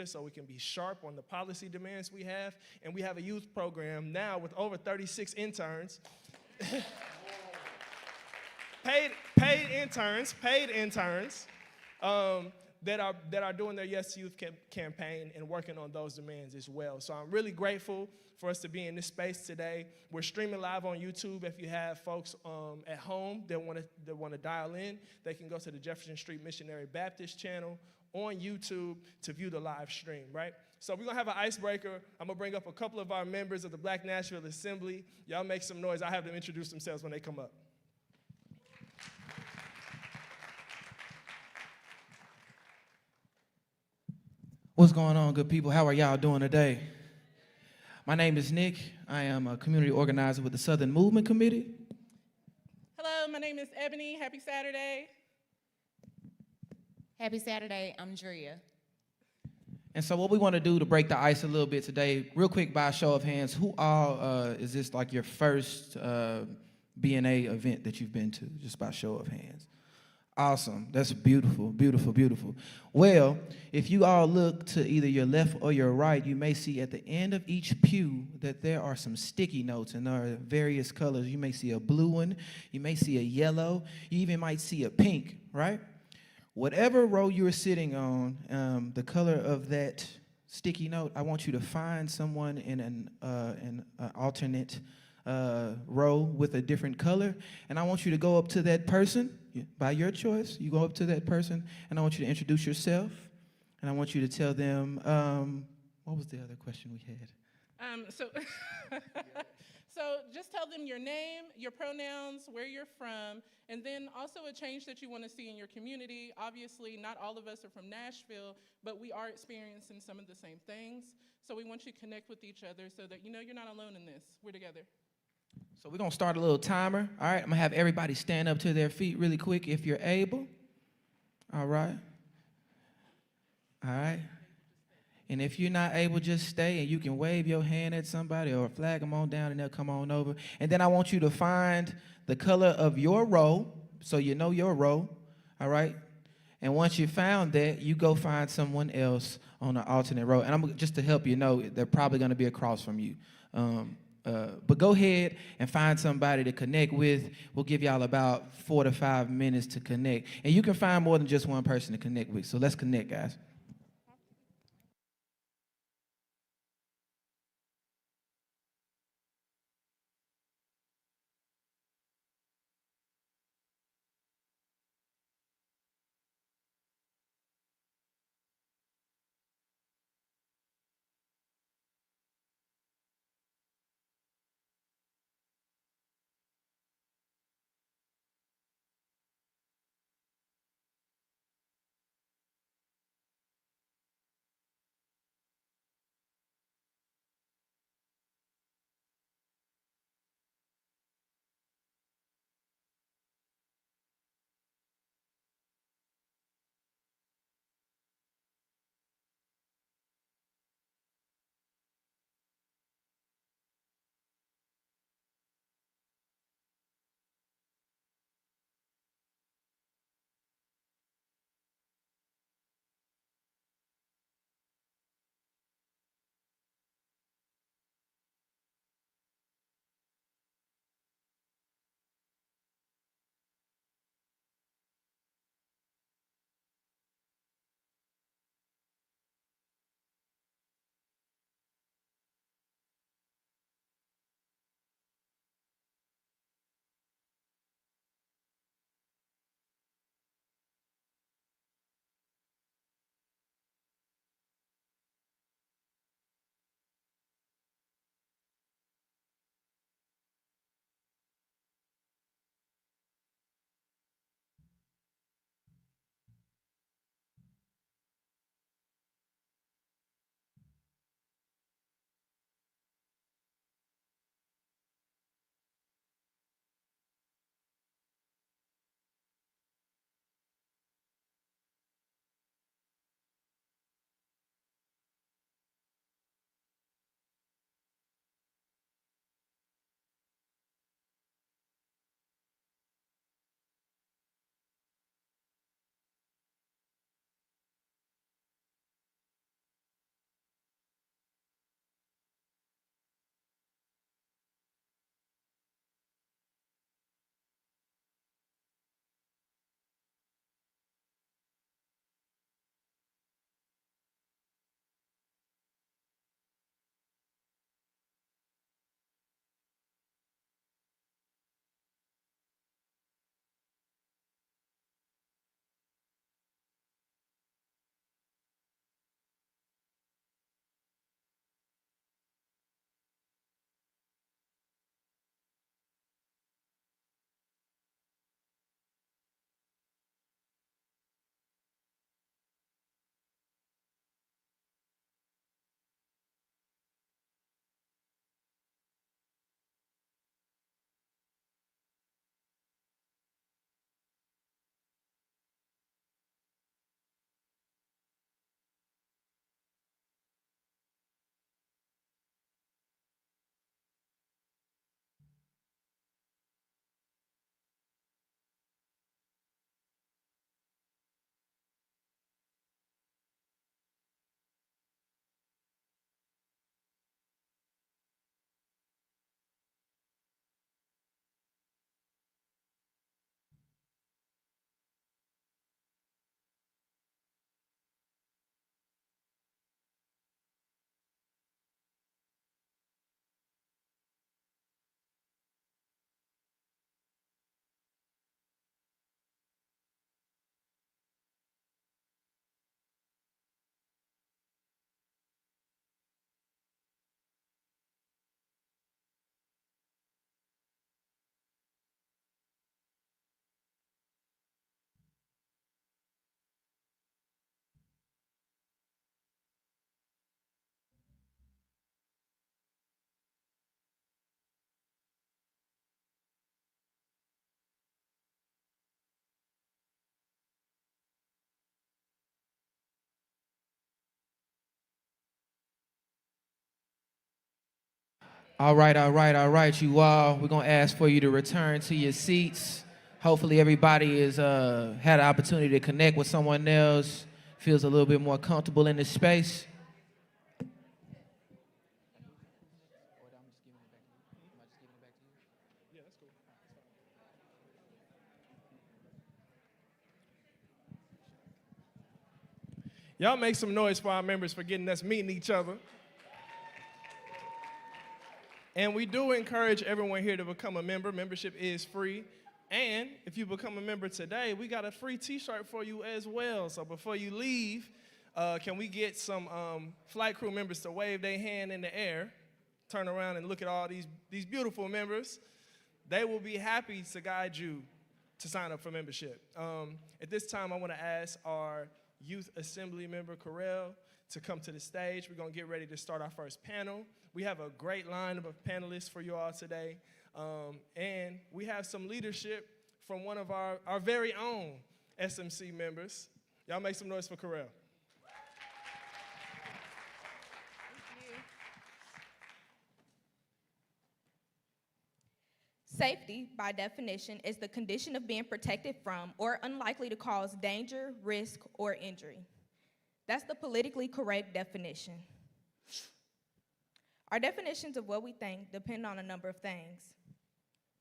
so we can be sharp on the policy demands we have. And we have a youth program now with over 36 interns. paid interns that are doing their Yes to Youth campaign and working on those demands as well. So I'm really grateful for us to be in this space today. We're streaming live on YouTube. If you have folks at home that want to dial in, they can go to the Jefferson Street Missionary Baptist channel on YouTube to view the live stream, right? So we're going to have an icebreaker. I'm going to bring up a couple of our members of the Black Nashville Assembly. Y'all make some noise. I'll have them introduce themselves when they come up. What's going on, good people? How are y'all doing today? My name is Nick. I am a community organizer with the Southern Movement Committee. Hello, my name is Ebony. Happy Saturday. Happy Saturday, I'm Drea. And so what we want to do to break the ice a little bit today, real quick by a show of hands, who all is this like your first BNA event that you've been to, just by show of hands? Awesome. That's beautiful, beautiful, beautiful. Well, if you all look to either your left or your right, you may see at the end of each pew that there are some sticky notes, and there are various colors. You may see a blue one, you may see a yellow, you even might see a pink, right? Whatever row you're sitting on, the color of that sticky note, I want you to find someone in an alternate row with a different color, and I want you to go up to that person by your choice. You go up to that person, and I want you to introduce yourself, and I want you to tell them, what was the other question we had? So just tell them your name, your pronouns, where you're from, and then also a change that you want to see in your community. Obviously, not all of us are from Nashville, but we are experiencing some of the same things. So we want you to connect with each other so that you know you're not alone in this. We're together. So we're going to start a little timer. All right, I'm going to have everybody stand up to their feet really quick if you're able. All right. All right. And if you're not able, just stay, and you can wave your hand at somebody or flag them on down, and they'll come on over. And then I want you to find the color of your row, so you know your row, all right? And once you found that, you go find someone else on the alternate row. And I'm just to help you know, they're probably going to be across from you. But go ahead and find somebody to connect with. We'll give y'all about 4 to 5 minutes to connect. And you can find more than just one person to connect with. So let's connect, guys. All right, all right, all right, you all. We're gonna ask for you to return to your seats. Hopefully everybody has had an opportunity to connect with someone else, feels a little bit more comfortable in this space. Y'all make some noise for our members for getting us meeting each other. And we do encourage everyone here to become a member. Membership is free. And if you become a member today, we got a free t-shirt for you as well. So before you leave, can we get some flight crew members to wave their hand in the air, turn around and look at all these beautiful members. They will be happy to guide you to sign up for membership. At this time, I want to ask our Youth Assembly member, Correll, to come to the stage. We're going to get ready to start our first panel. We have a great lineup of panelists for you all today. And we have some leadership from one of our very own SMC members. Y'all make some noise for Correll. Safety, by definition, is the condition of being protected from or unlikely to cause danger, risk, or injury. That's the politically correct definition. Our definitions of what we think depend on a number of things.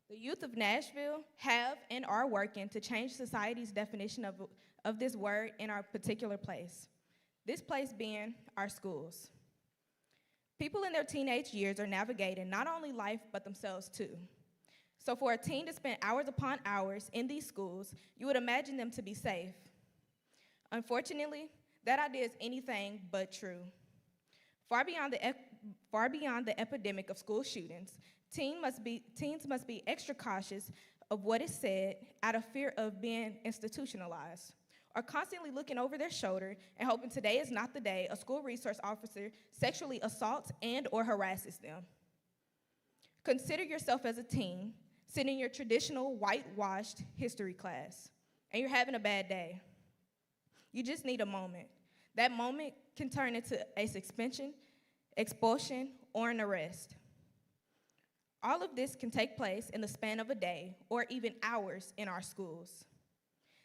The youth of Nashville have and are working to change society's definition of this word in our particular place. This place being our schools. People in their teenage years are navigating not only life, but themselves too. So for a teen to spend hours upon hours in these schools, you would imagine them to be safe. Unfortunately, that idea is anything but true. Far beyond the epidemic of school shootings, teens must be extra cautious of what is said out of fear of being institutionalized, or constantly looking over their shoulder and hoping today is not the day a school resource officer sexually assaults and or harasses them. Consider yourself as a teen, sitting in your traditional whitewashed history class, and you're having a bad day. You just need a moment. That moment can turn into a suspension, expulsion, or an arrest. All of this can take place in the span of a day or even hours in our schools.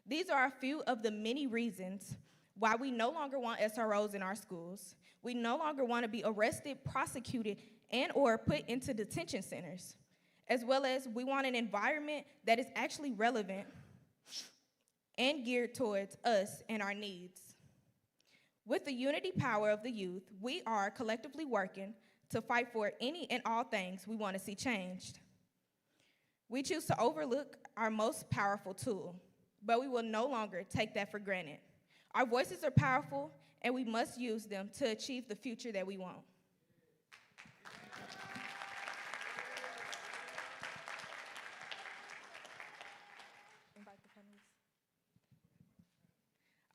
These are a few of the many reasons why we no longer want SROs in our schools. We no longer want to be arrested, prosecuted, and or put into detention centers, as well as we want an environment that is actually relevant and geared towards us and our needs. With the unity power of the youth, we are collectively working to fight for any and all things we want to see changed. We choose to overlook our most powerful tool, but we will no longer take that for granted. Our voices are powerful, and we must use them to achieve the future that we want.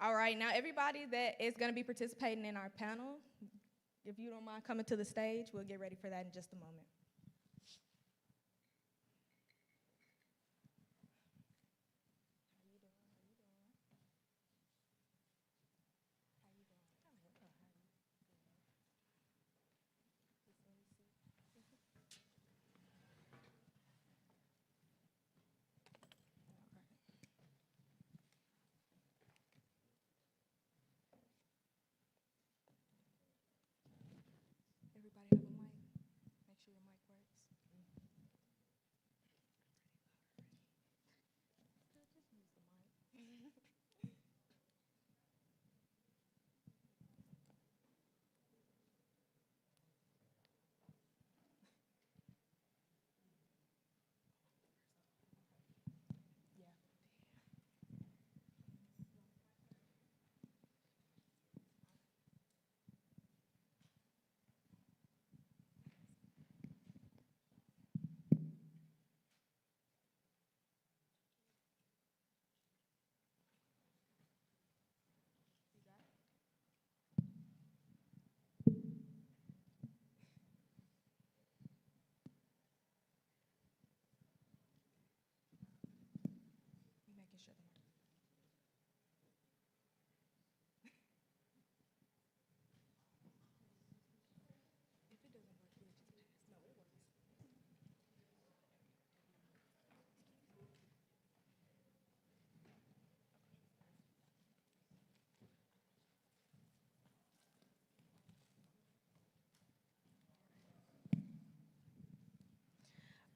All right, now everybody that is going to be participating in our panel, if you don't mind coming to the stage, we'll get ready for that in just a moment. Everybody have a mic? Make sure your mic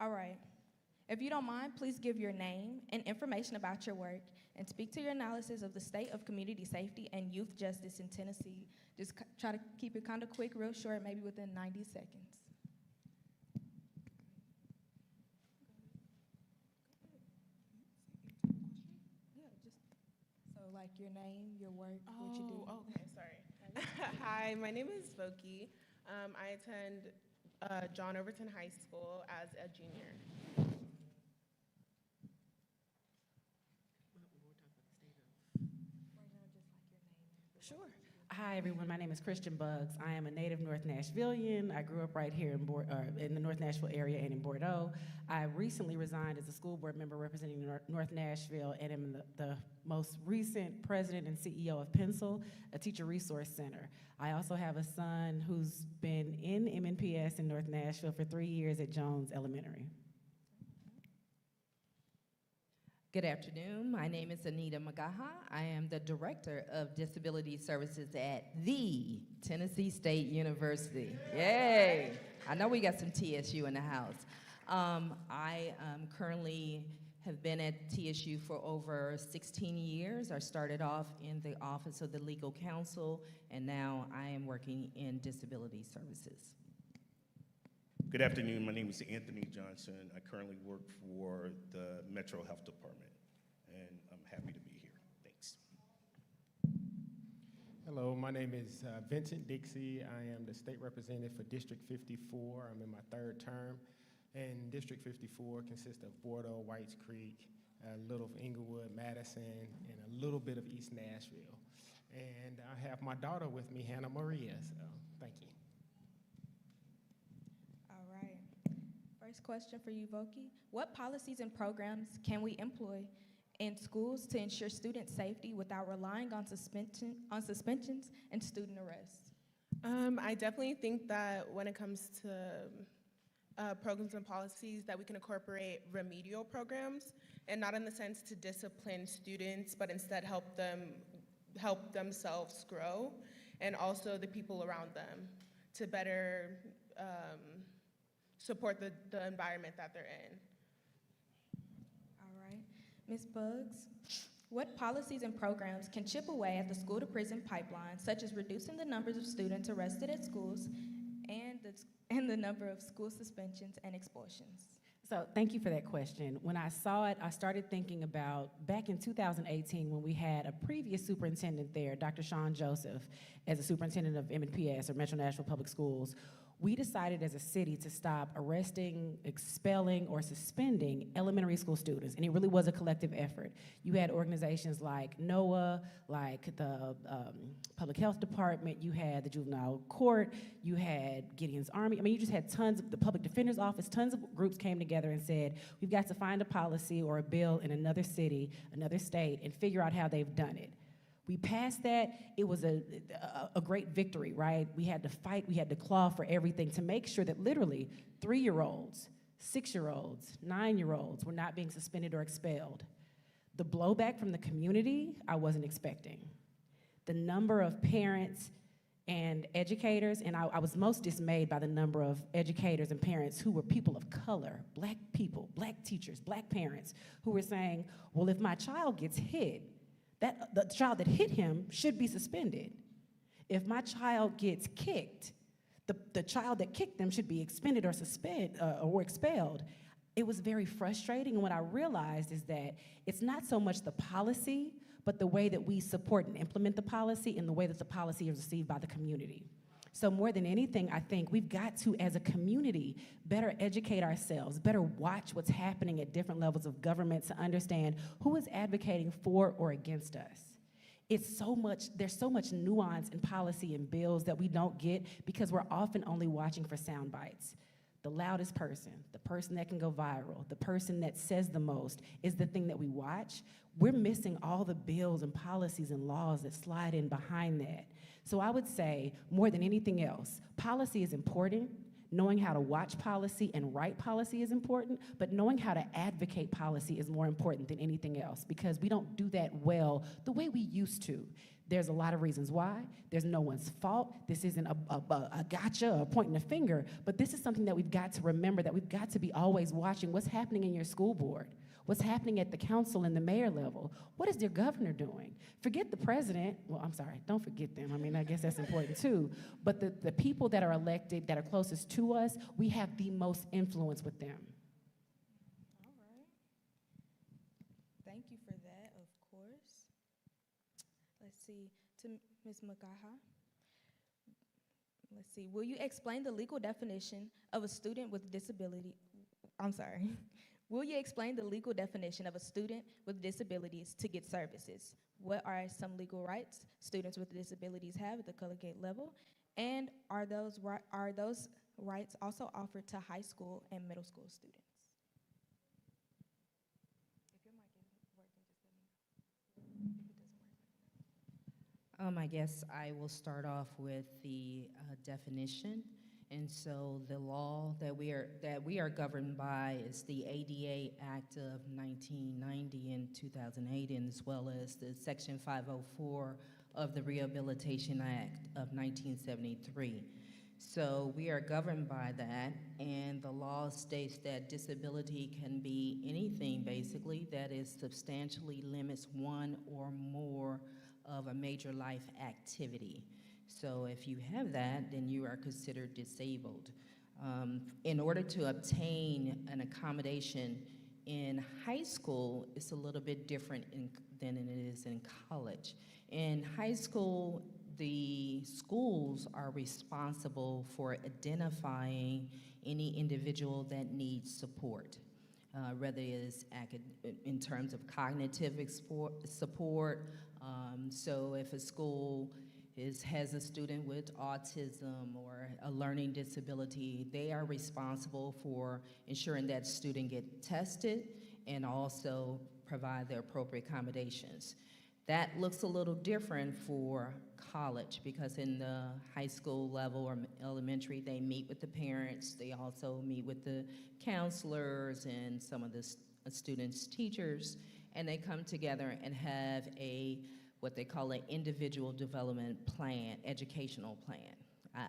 All right. If you don't mind, please give your name and information about your work and speak to your analysis of the state of community safety and youth justice in Tennessee. Just try to keep it kind of quick, real short, maybe within 90 seconds. Yeah, just so like your name, your work, what you do. Oh, okay, sorry. Hi, my name is Voki. I attend John Overton High School as a junior. Sure. Hi, everyone. My name is Christian Buggs. I am a native North Nashvilleian. I grew up right here in the North Nashville area and in Bordeaux. I recently resigned as a school board member representing North Nashville and am the most recent president and CEO of Pencil, a teacher resource center. I also have a son who's been in MNPS in North Nashville for 3 years at Jones Elementary. Good afternoon. My name is Anita Magaha. I am the Director of Disability Services at the Tennessee State University. Yay! I know we got some TSU in the house. I currently have been at TSU for over 16 years. I started off in the Office of the Legal Counsel, and now I am working in disability services. Good afternoon. My name is Anthony Johnson. I currently work for the Metro Health Department, and I'm happy to be here. Thanks. Hello, my name is Vincent Dixie. I am the state representative for District 54. I'm in my 3rd term, and District 54 consists of Bordeaux, Whites Creek, a little of Inglewood, Madison, and a little bit of East Nashville. And I have my daughter with me, Hannah Maria, so thank you. All right. First question for you, Voki. What policies and programs can we employ in schools to ensure student safety without relying on suspensions and student arrests? I definitely think that when it comes to programs and policies, that we can incorporate remedial programs, and not in the sense to discipline students, but instead help themselves grow, and also the people around them to better support the environment that they're in. All right. Ms. Buggs, what policies and programs can chip away at the school-to-prison pipeline, such as reducing the numbers of students arrested at schools and the number of school suspensions and expulsions? So thank you for that question. When I saw it, I started thinking about back in 2018 when we had a previous superintendent there, Dr. Sean Joseph, as a superintendent of MNPS, or Metro Nashville Public Schools. We decided as a city to stop arresting, expelling, or suspending elementary school students, and it really was a collective effort. You had organizations like NOAA, like the Public Health Department, you had the Juvenile Court, you had Gideon's Army. I mean, you just had tons of, the Public Defender's Office, tons of groups came together and said, we've got to find a policy or a bill in another city, another state, and figure out how they've done it. We passed that. It was a great victory, right? We had to fight, we had to claw for everything to make sure that literally 3-year-olds, 6-year-olds, 9-year-olds were not being suspended or expelled. The blowback from the community, I wasn't expecting. The number of parents and educators, and I was most dismayed by the number of educators and parents who were people of color, black people, black teachers, black parents, who were saying, well, if my child gets hit, the child that hit him should be suspended. If my child gets kicked, the child that kicked them should be expended or expelled. It was very frustrating, and what I realized is that it's not so much the policy, but the way that we support and implement the policy and the way that the policy is received by the community. So more than anything, I think we've got to, as a community, better educate ourselves, better watch what's happening at different levels of government to understand who is advocating for or against us. There's so much nuance in policy and bills that we don't get because we're often only watching for sound bites. The loudest person, the person that can go viral, the person that says the most is the thing that we watch. We're missing all the bills and policies and laws that slide in behind that. So I would say, more than anything else, policy is important. Knowing how to watch policy and write policy is important, but knowing how to advocate policy is more important than anything else because we don't do that well the way we used to. There's a lot of reasons why. There's no one's fault. This isn't a gotcha, a pointing a finger, but this is something that we've got to remember, that we've got to be always watching what's happening in your school board, what's happening at the council and the mayor level. What is your governor doing? Forget the president. Well, I'm sorry, don't forget them. I mean, I guess that's important too. But the people that are elected, that are closest to us, we have the most influence with them. All right. Thank you for that, of course. Let's see, to Ms. Magaha. Let's see, will you explain the legal definition of a student with disability? I'm sorry. Will you explain the legal definition of a student with disabilities to get services? What are some legal rights students with disabilities have at the collegiate level? And are those rights also offered to high school and middle school students? If your mic isn't working, just let me know. If it doesn't work. I guess I will start off with the definition. And so the law that we are governed by is the ADA Act of 1990 and 2008, and as well as the Section 504 of the Rehabilitation Act of 1973. So we are governed by that, and the law states that disability can be anything, basically, that is substantially limits one or more of a major life activity. So if you have that, then you are considered disabled. In order to obtain an accommodation in high school, it's a little bit different than it is in college. In high school, the schools are responsible for identifying any individual that needs support, whether it is in terms of cognitive support. So if a school has a student with autism or a learning disability, they are responsible for ensuring that student get tested and also provide the appropriate accommodations. That looks a little different for college, because in the high school level or elementary, they meet with the parents, they also meet with the counselors and some of the students' teachers, and they come together and have what they call an individual development plan, educational plan,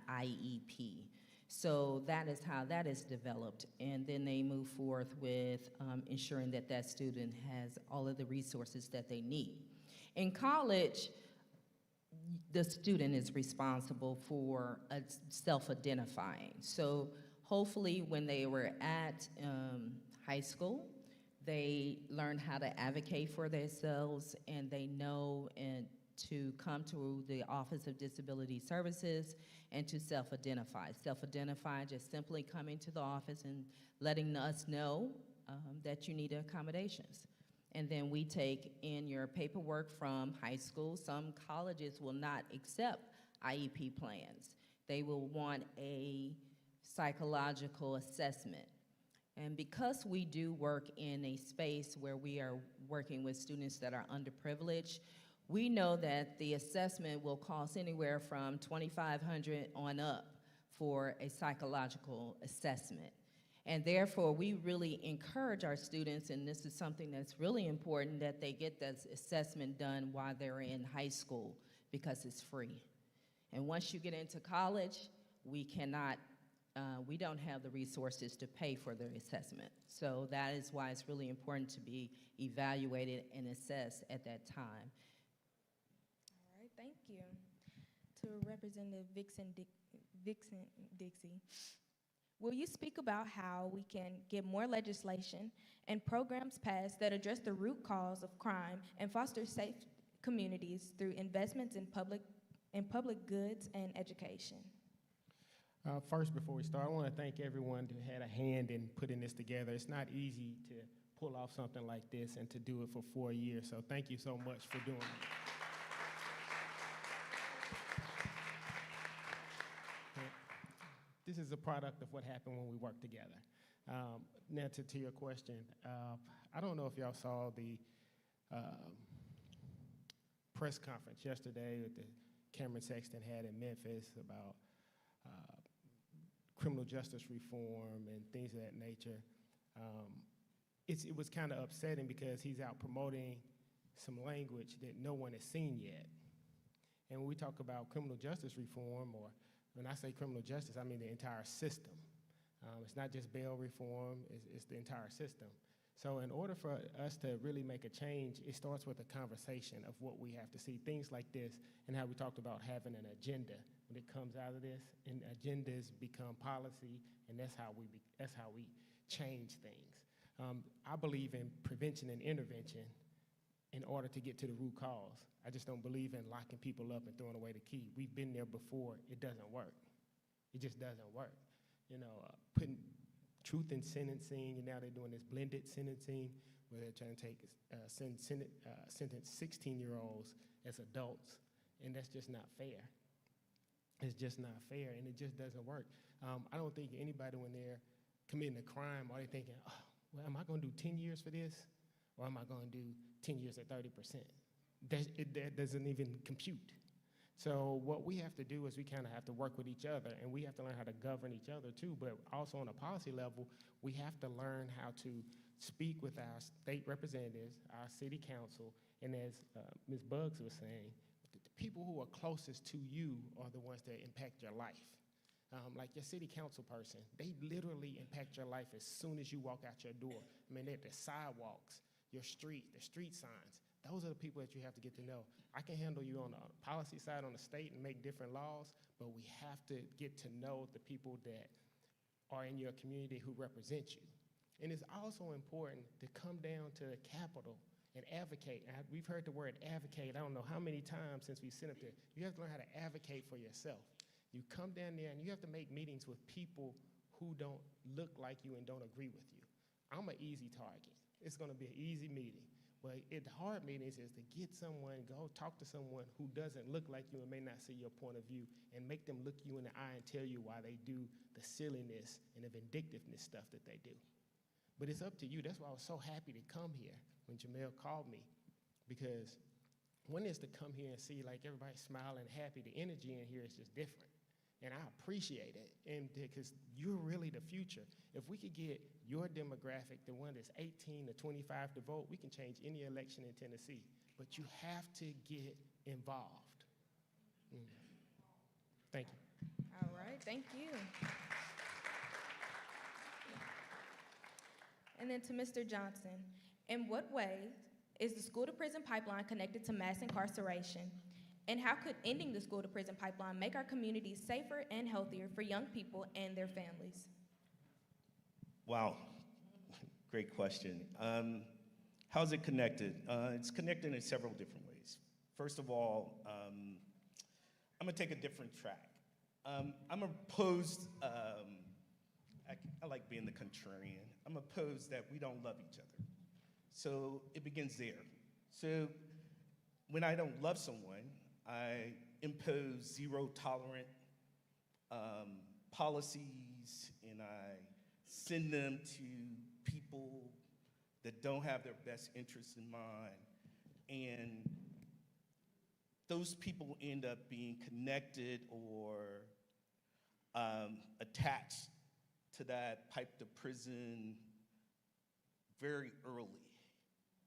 IEP. So that is how that is developed, and then they move forth with ensuring that that student has all of the resources that they need. In college, the student is responsible for self-identifying. So hopefully when they were at high school, they learn how to advocate for themselves, and they know to come to the Office of Disability Services and to self-identify. Self-identify, just simply coming to the office and letting us know that you need accommodations. And then we take in your paperwork from high school. Some colleges will not accept IEP plans. They will want a psychological assessment. And because we do work in a space where we are working with students that are underprivileged, we know that the assessment will cost anywhere from $2,500 on up for a psychological assessment. And therefore, we really encourage our students, and this is something that's really important, that they get this assessment done while they're in high school, because it's free. And once you get into college, we don't have the resources to pay for the assessment. So that is why it's really important to be evaluated and assessed at that time. All right, thank you. To Representative Vixen Dixie, will you speak about how we can get more legislation and programs passed that address the root cause of crime and foster safe communities through investments in public goods and education? First, before we start, I want to thank everyone who had a hand in putting this together. It's not easy to pull off something like this and to do it for 4 years, so thank you so much for doing it. This is a product of what happened when we worked together. Now to your question, I don't know if y'all saw the press conference yesterday that Cameron Sexton had in Memphis about criminal justice reform and things of that nature. It was kind of upsetting because he's out promoting some language that no one has seen yet. And when we talk about criminal justice reform, or when I say criminal justice, I mean the entire system. It's not just bail reform, it's the entire system. So in order for us to really make a change, it starts with a conversation of what we have to see. Things like this, and how we talked about having an agenda when it comes out of this, and agendas become policy, and that's how we change things. I believe in prevention and intervention in order to get to the root cause. I just don't believe in locking people up and throwing away the key. We've been there before. It doesn't work. It just doesn't work. You know, putting truth in sentencing, and now they're doing this blended sentencing where they're trying to take sentence 16-year-olds as adults, and that's just not fair. It's just not fair, and it just doesn't work. I don't think anybody, when they're committing a crime, are they thinking, oh, well, am I going to do 10 years for this, or am I going to do 10 years at 30%? That doesn't even compute. So what we have to do is we kind of have to work with each other, and we have to learn how to govern each other too, but also on a policy level, we have to learn how to speak with our state representatives, our city council, and as Ms. Buggs was saying, the people who are closest to you are the ones that impact your life. Like your city council person, they literally impact your life as soon as you walk out your door. I mean, they're the sidewalks, your street, the street signs. Those are the people that you have to get to know. I can handle you on the policy side on the state and make different laws, but we have to get to know the people that are in your community who represent you. And it's also important to come down to the Capitol and advocate. We've heard the word advocate, I don't know how many times since we sent up there. You have to learn how to advocate for yourself. You come down there and you have to make meetings with people who don't look like you and don't agree with you. I'm an easy target. It's gonna be an easy meeting. But the hard meetings is to get someone, go talk to someone who doesn't look like you and may not see your point of view, and make them look you in the eye and tell you why they do the silliness and the vindictiveness stuff that they do. But it's up to you. That's why I was so happy to come here when Jamel called me, because one is to come here and see like everybody smiling, happy. The energy in here is just different. And I appreciate it, and because you're really the future. If we could get your demographic, the one that's 18 to 25 to vote, we can change any election in Tennessee. But you have to get involved. Thank you. All right, thank you. And then to Mr. Johnson, in what way is the school-to-prison pipeline connected to mass incarceration? And how could ending the school-to-prison pipeline make our communities safer and healthier for young people and their families? Wow, great question. How's it connected? It's connected in several different ways. First of all, I'm gonna take a different track. I'm opposed, I like being the contrarian. I'm opposed that we don't love each other. So it begins there. So when I don't love someone, I impose zero-tolerant policies, and I send them to people that don't have their best interests in mind. And those people end up being connected or attached to that pipe to prison very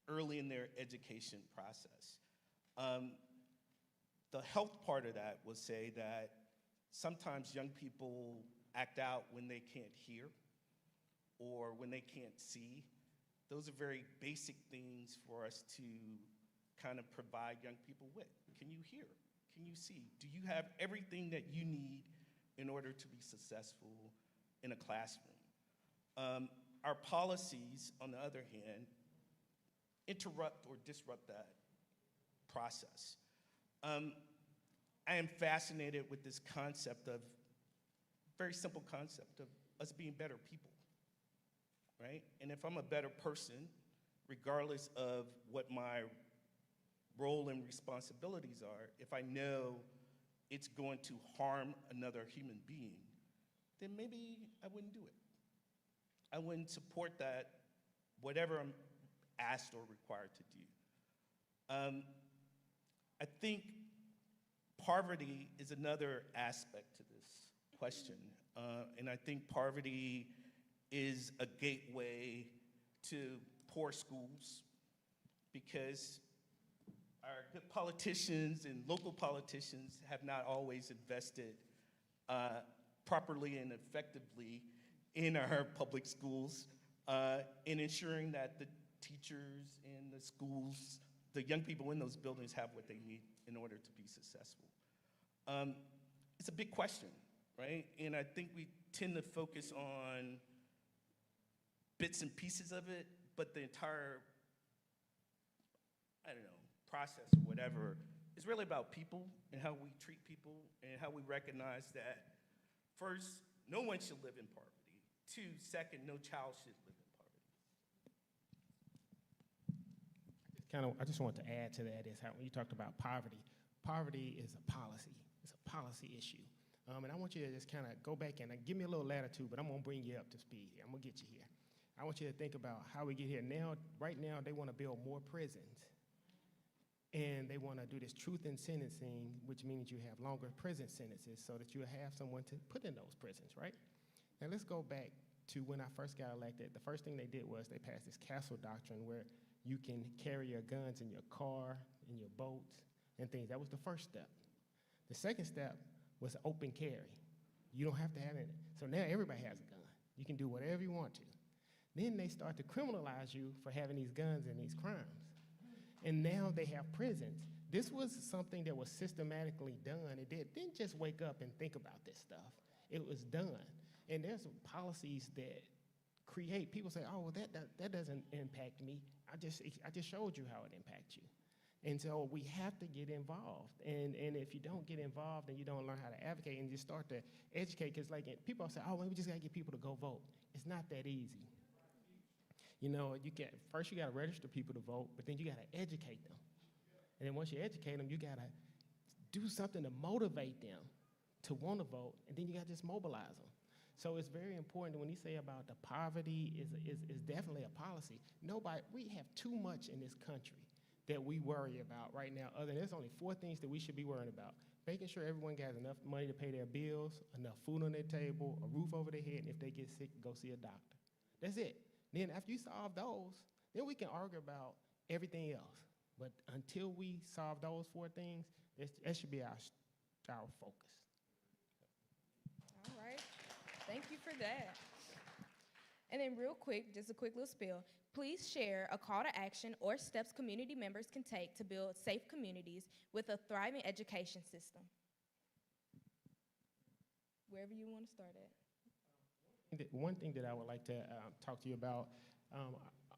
early in their education process. The health part of that will say that sometimes young people act out when they can't hear or when they can't see. Those are very basic things for us to kind of provide young people with. Can you hear? Can you see? Do you have everything that you need in order to be successful in a classroom? Our policies, on the other hand, interrupt or disrupt that process. I am fascinated with this concept of, very simple concept of us being better people, right? And if I'm a better person, regardless of what my role and responsibilities are, if I know it's going to harm another human being, then maybe I wouldn't do it. I wouldn't support that, whatever I'm asked or required to do. I think poverty is another aspect to this question. And I think poverty is a gateway to poor schools, because our good politicians and local politicians have not always invested properly and effectively in our public schools, in ensuring that the teachers in the schools, the young people in those buildings have what they need in order to be successful. It's a big question, right? And I think we tend to focus on bits and pieces of it, but the entire, I don't know, process or whatever is really about people and how we treat people and how we recognize that, first, no one should live in poverty. Two, second, no child should live in poverty. I just want to add to that is how when you talked about poverty, poverty is a policy. It's a policy issue. And I want you to just kind of go back and give me a little latitude, but I'm going to bring you up to speed here. I'm going to get you here. I want you to think about how we get here. Now, right now, they want to build more prisons. And they want to do this truth in sentencing, which means you have longer prison sentences so that you have someone to put in those prisons, right? Now, let's go back to when I first got elected. The first thing they did was they passed this castle doctrine where you can carry your guns in your car, in your boats, and things. That was the first step. The second step was open carry. You don't have to have it. So now everybody has a gun. You can do whatever you want to. Then they start to criminalize you for having these guns and these crimes. And now they have prisons. This was something that was systematically done. It didn't just wake up and think about this stuff. It was done. And there's some policies that create, people say, oh, well, that doesn't impact me. I just showed you how it impacts you. And so we have to get involved. And if you don't get involved and you don't learn how to advocate and just start to educate, because like people say, oh, well, we just got to get people to go vote. It's not that easy. You know, first you got to register people to vote, but then you got to educate them. And then once you educate them, you got to do something to motivate them to want to vote, and then you got to just mobilize them. So it's very important when you say about the poverty is definitely a policy. We have too much in this country that we worry about right now. There's only 4 things that we should be worrying about. Making sure everyone has enough money to pay their bills, enough food on their table, a roof over their head, and if they get sick, go see a doctor. That's it. Then after you solve those, then we can argue about everything else. But until we solve those 4 things, that should be our focus. All right. Thank you for that. And then real quick, just a quick little spiel. Please share a call to action or steps community members can take to build safe communities with a thriving education system. Wherever you want to start at. One thing that I would like to talk to you about,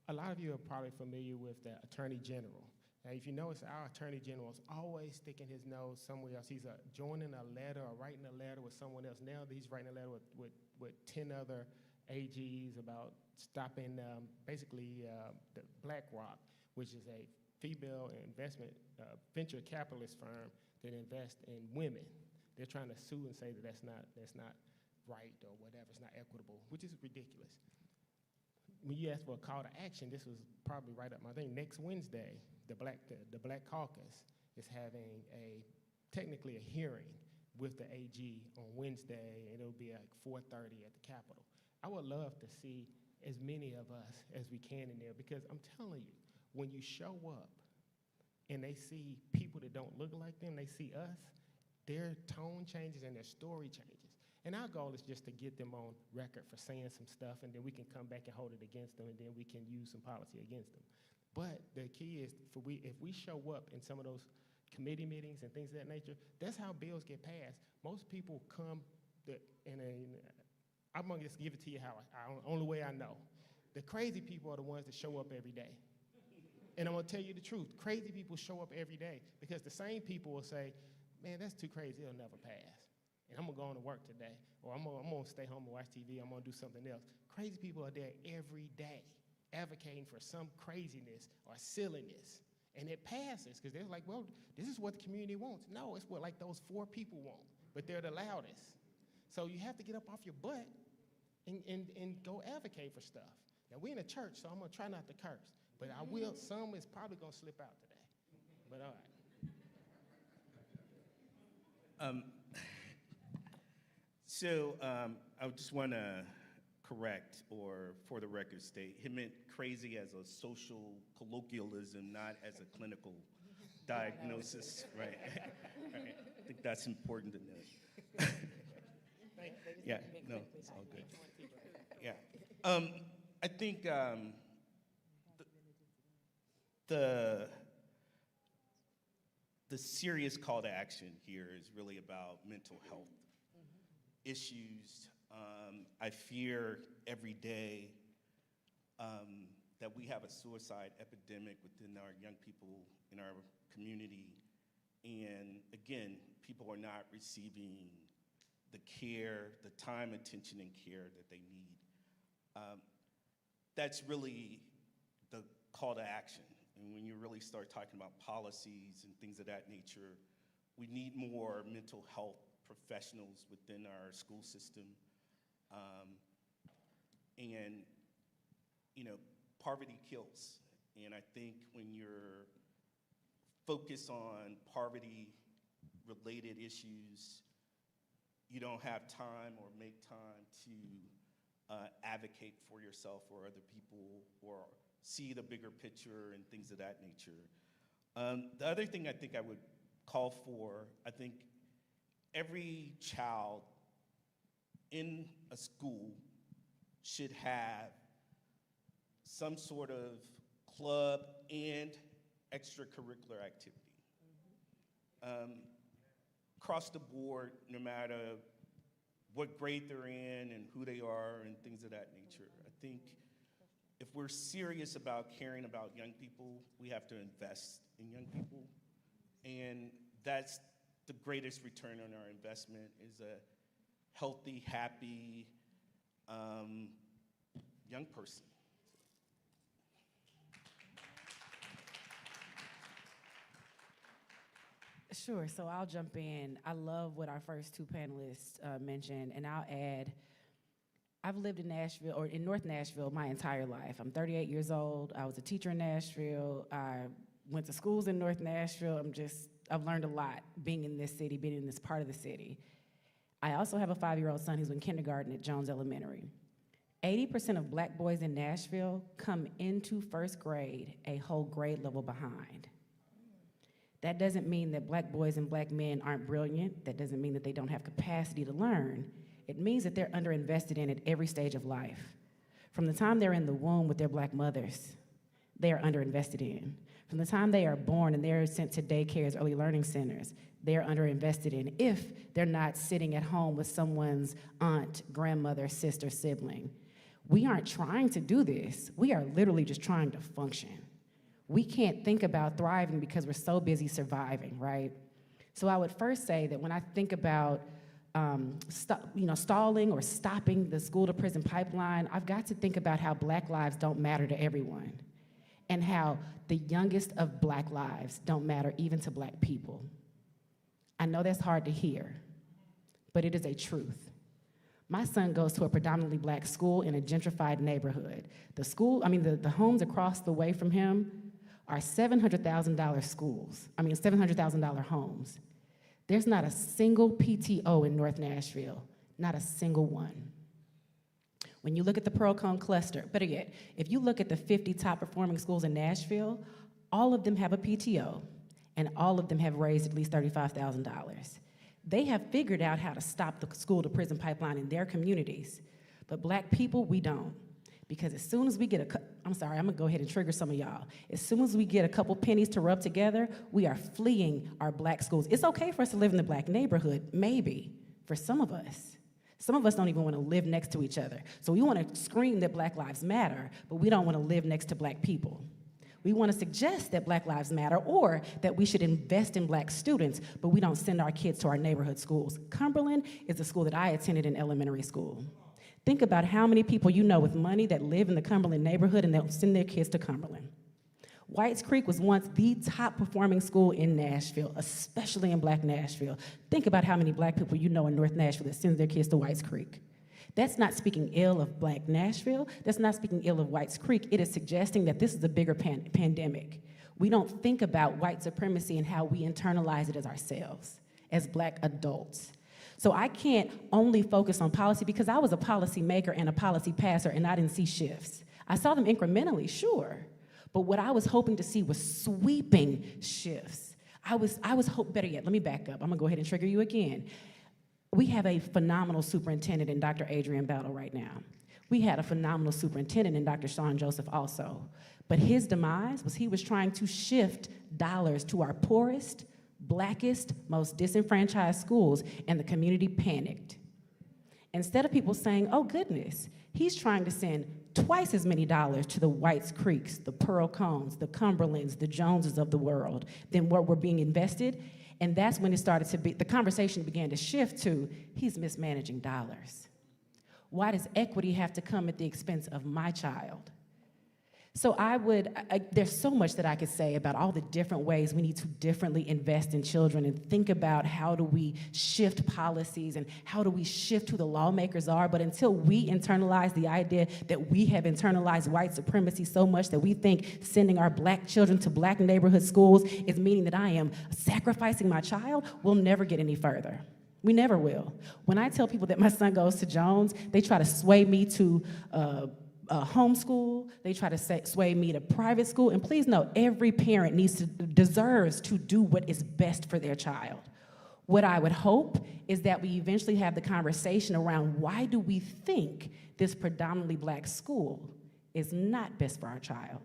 a lot of you are probably familiar with the Attorney General. Now, if you notice, our Attorney General is always sticking his nose somewhere else. He's joining a letter or writing a letter with someone else. Now he's writing a letter with 10 other AGs about stopping basically the BlackRock, which is a female investment venture capitalist firm that invests in women. They're trying to sue and say that that's not right or whatever, it's not equitable, which is ridiculous. When you ask for a call to action, this was probably right up my thing. Next Wednesday, the Black Caucus is having technically a hearing with the AG on Wednesday, and it'll be at 4:30 at the Capitol. I would love to see as many of us as we can in there, because I'm telling you, when you show up and they see people that don't look like them, they see us, their tone changes and their story changes. And our goal is just to get them on record for saying some stuff, and then we can come back and hold it against them, and then we can use some policy against them. But the key is, if we show up in some of those committee meetings and things of that nature, that's how bills get passed. Most people come, I'm going to just give it to you only way I know. The crazy people are the ones that show up every day. And I'm going to tell you the truth. Crazy people show up every day because the same people will say, man, that's too crazy, it'll never pass. And I'm going to go on to work today, or I'm going to stay home and watch TV, I'm going to do something else. Crazy people are there every day advocating for some craziness or silliness. And it passes because they're like, well, this is what the community wants. No, it's what like those 4 people want, but they're the loudest. So you have to get up off your butt and go advocate for stuff. Now, we're in a church, so I'm going to try not to curse, but I will. Some is probably going to slip out today, but all right. So I just want to correct, or for the record state, he meant crazy as a social colloquialism, not as a clinical diagnosis, right? Right. I think that's important to know. Yeah, no, it's all good. Yeah. I think the serious call to action here is really about mental health issues. I fear every day that we have a suicide epidemic within our young people in our community. And again, people are not receiving the care, the time, attention, and care that they need. That's really the call to action. And when you really start talking about policies and things of that nature, we need more mental health professionals within our school system. And, you know, poverty kills. And I think when you're focused on poverty-related issues, you don't have time or make time to advocate for yourself or other people or see the bigger picture and things of that nature. The other thing I think I would call for, I think every child in a school should have some sort of club and extracurricular activity. Across the board, no matter what grade they're in and who they are and things of that nature. I think if we're serious about caring about young people, we have to invest in young people. And that's the greatest return on our investment is a healthy, happy young person. Sure, so I'll jump in. I love what our first two panelists mentioned, and I'll add, I've lived in Nashville, or in North Nashville, my entire life. I'm 38 years old. I was a teacher in Nashville. I went to schools in North Nashville. I've learned a lot being in this city, being in this part of the city. I also have a 5-year-old son who's in kindergarten at Jones Elementary. 80% of black boys in Nashville come into first grade a whole grade level behind. That doesn't mean that black boys and black men aren't brilliant. That doesn't mean that they don't have capacity to learn. It means that they're underinvested in at every stage of life. From the time they're in the womb with their black mothers, they are underinvested in. From the time they are born and they're sent to daycares, early learning centers, they're underinvested in if they're not sitting at home with someone's aunt, grandmother, sister, sibling. We aren't trying to do this. We are literally just trying to function. We can't think about thriving because we're so busy surviving, right? So I would first say that when I think about stalling or stopping the school to prison pipeline, I've got to think about how black lives don't matter to everyone and how the youngest of black lives don't matter even to black people. I know that's hard to hear, but it is a truth. My son goes to a predominantly black school in a gentrified neighborhood. The homes across the way from him are $700,000 schools, $700,000 homes. There's not a single PTO in North Nashville, not a single one. When you look at the Pearl-Cone cluster, better yet, if you look at the 50 top performing schools in Nashville, all of them have a PTO, and all of them have raised at least $35,000. They have figured out how to stop the school to prison pipeline in their communities, but black people, we don't. Because as soon as we get I'm gonna go ahead and trigger some of y'all. As soon as we get a couple pennies to rub together, we are fleeing our black schools. It's okay for us to live in the black neighborhood, maybe, for some of us. Some of us don't even wanna live next to each other. So we wanna scream that Black Lives Matter, but we don't wanna live next to black people. We wanna suggest that Black Lives Matter or that we should invest in black students, but we don't send our kids to our neighborhood schools. Cumberland is the school that I attended in elementary school. Think about how many people you know with money that live in the Cumberland neighborhood and they'll send their kids to Cumberland. Whites Creek was once the top performing school in Nashville, especially in black Nashville. Think about how many black people you know in North Nashville that sends their kids to Whites Creek. That's not speaking ill of black Nashville. That's not speaking ill of Whites Creek. It is suggesting that this is a bigger pandemic. We don't think about white supremacy and how we internalize it as ourselves, as black adults. So I can't only focus on policy because I was a policy maker and a policy passer and I didn't see shifts. I saw them incrementally, sure, but what I was hoping to see was sweeping shifts. Better yet, let me back up. I'm gonna go ahead and trigger you again. We have a phenomenal superintendent in Dr. Adrian Battle right now. We had a phenomenal superintendent in Dr. Sean Joseph also. But his demise was he was trying to shift dollars to our poorest, blackest, most disenfranchised schools, and the community panicked. Instead of people saying, oh goodness, he's trying to send twice as many dollars to the Whites Creeks, the Pearl Cones, the Cumberlands, the Joneses of the world than what were being invested. And that's when it started to be, the conversation began to shift to, he's mismanaging dollars. Why does equity have to come at the expense of my child? So there's so much that I could say about all the different ways we need to differently invest in children and think about how do we shift policies and how do we shift who the lawmakers are. But until we internalize the idea that we have internalized white supremacy so much that we think sending our black children to black neighborhood schools is meaning that I am sacrificing my child, we'll never get any further. We never will. When I tell people that my son goes to Jones, they try to sway me to homeschool, they try to sway me to private school, and please know, every parent deserves to do what is best for their child. What I would hope is that we eventually have the conversation around why do we think this predominantly black school is not best for our child?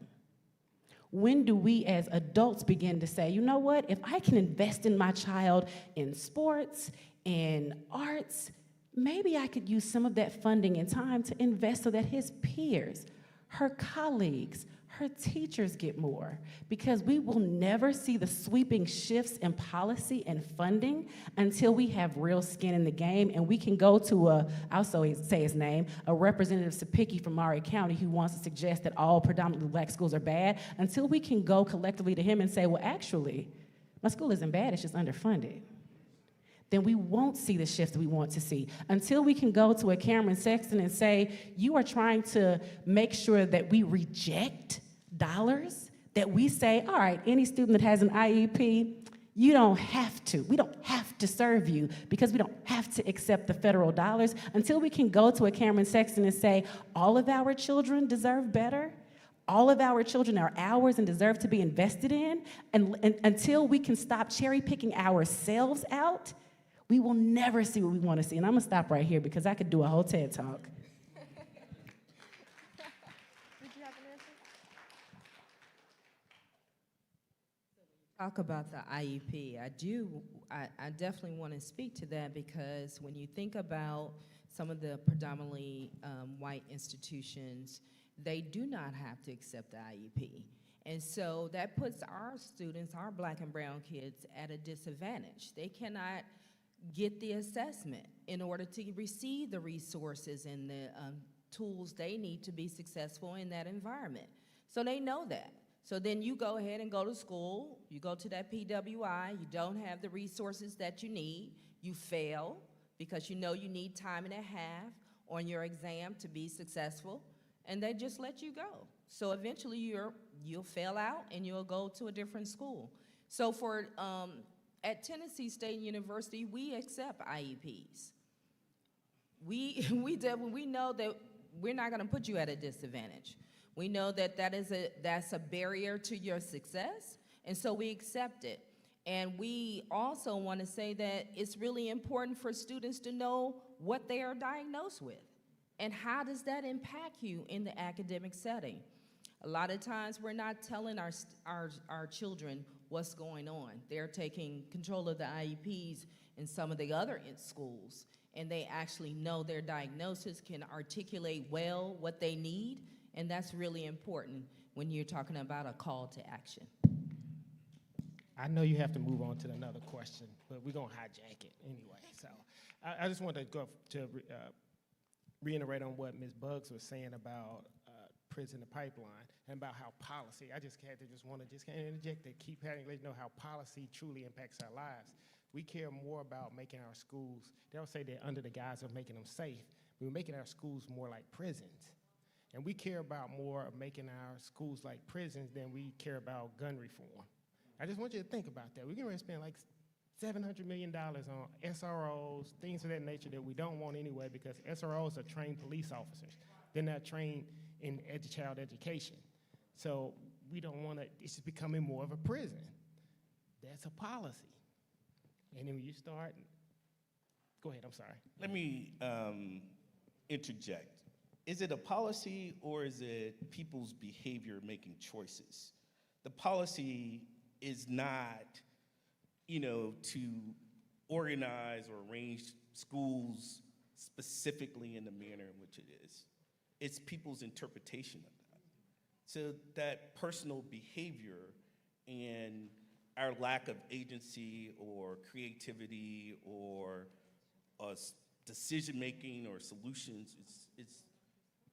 When do we as adults begin to say, you know what, if I can invest in my child in sports, in arts, maybe I could use some of that funding and time to invest so that his peers, her colleagues, her teachers get more. Because we will never see the sweeping shifts in policy and funding until we have real skin in the game, and we can go to I'll say his name, a Representative Sapicki from Maury County who wants to suggest that all predominantly black schools are bad, until we can go collectively to him and say, well, actually, my school isn't bad, it's just underfunded. Then we won't see the shift we want to see. Until we can go to a Cameron Sexton and say, you are trying to make sure that we reject dollars, that we say, all right, any student that has an IEP, you don't have to. We don't have to serve you because we don't have to accept the federal dollars. Until we can go to a Cameron Sexton and say, all of our children deserve better, all of our children are ours and deserve to be invested in, and until we can stop cherry picking ourselves out, we will never see what we want to see. And I'm gonna stop right here because I could do a whole TED Talk. Talk about the IEP. I definitely want to speak to that because when you think about some of the predominantly white institutions, they do not have to accept the IEP. And so that puts our students, our black and brown kids, at a disadvantage. They cannot get the assessment in order to receive the resources and the tools they need to be successful in that environment. So they know that. So then you go ahead and go to school, you go to that PWI, you don't have the resources that you need, you fail because you know you need time and a half on your exam to be successful, and they just let you go. So eventually you'll fail out and you'll go to a different school. So at Tennessee State University, we accept IEPs. We know that we're not gonna put you at a disadvantage. We know that that's a barrier to your success, and so we accept it. And we also wanna say that it's really important for students to know what they are diagnosed with, and how does that impact you in the academic setting. A lot of times we're not telling our children what's going on. They're taking control of the IEPs in some of the other schools, and they actually know their diagnosis, can articulate well what they need, and that's really important when you're talking about a call to action. I know you have to move on to another question, but we're gonna hijack it anyway. So I just wanted to go to reiterate on what Ms. Buggs was saying about prison and pipeline and about how policy, I just had to interject to keep having, let you know how policy truly impacts our lives. We care more about making our schools, they'll say they're under the guise of making them safe, but we're making our schools more like prisons. And we care about more of making our schools like prisons than we care about gun reform. I just want you to think about that. We're going to spend like $700 million on SROs, things of that nature that we don't want anyway, because SROs are trained police officers. They're not trained in child education. So we don't want to, it's becoming more of a prison. that's a policy. And then when you start, go ahead, I'm sorry. Let me interject. Is it a policy or is it people's behavior making choices? The policy is not, to organize or arrange schools specifically in the manner in which it is. It's people's interpretation of that. So that personal behavior and our lack of agency or creativity or decision-making or solutions, it's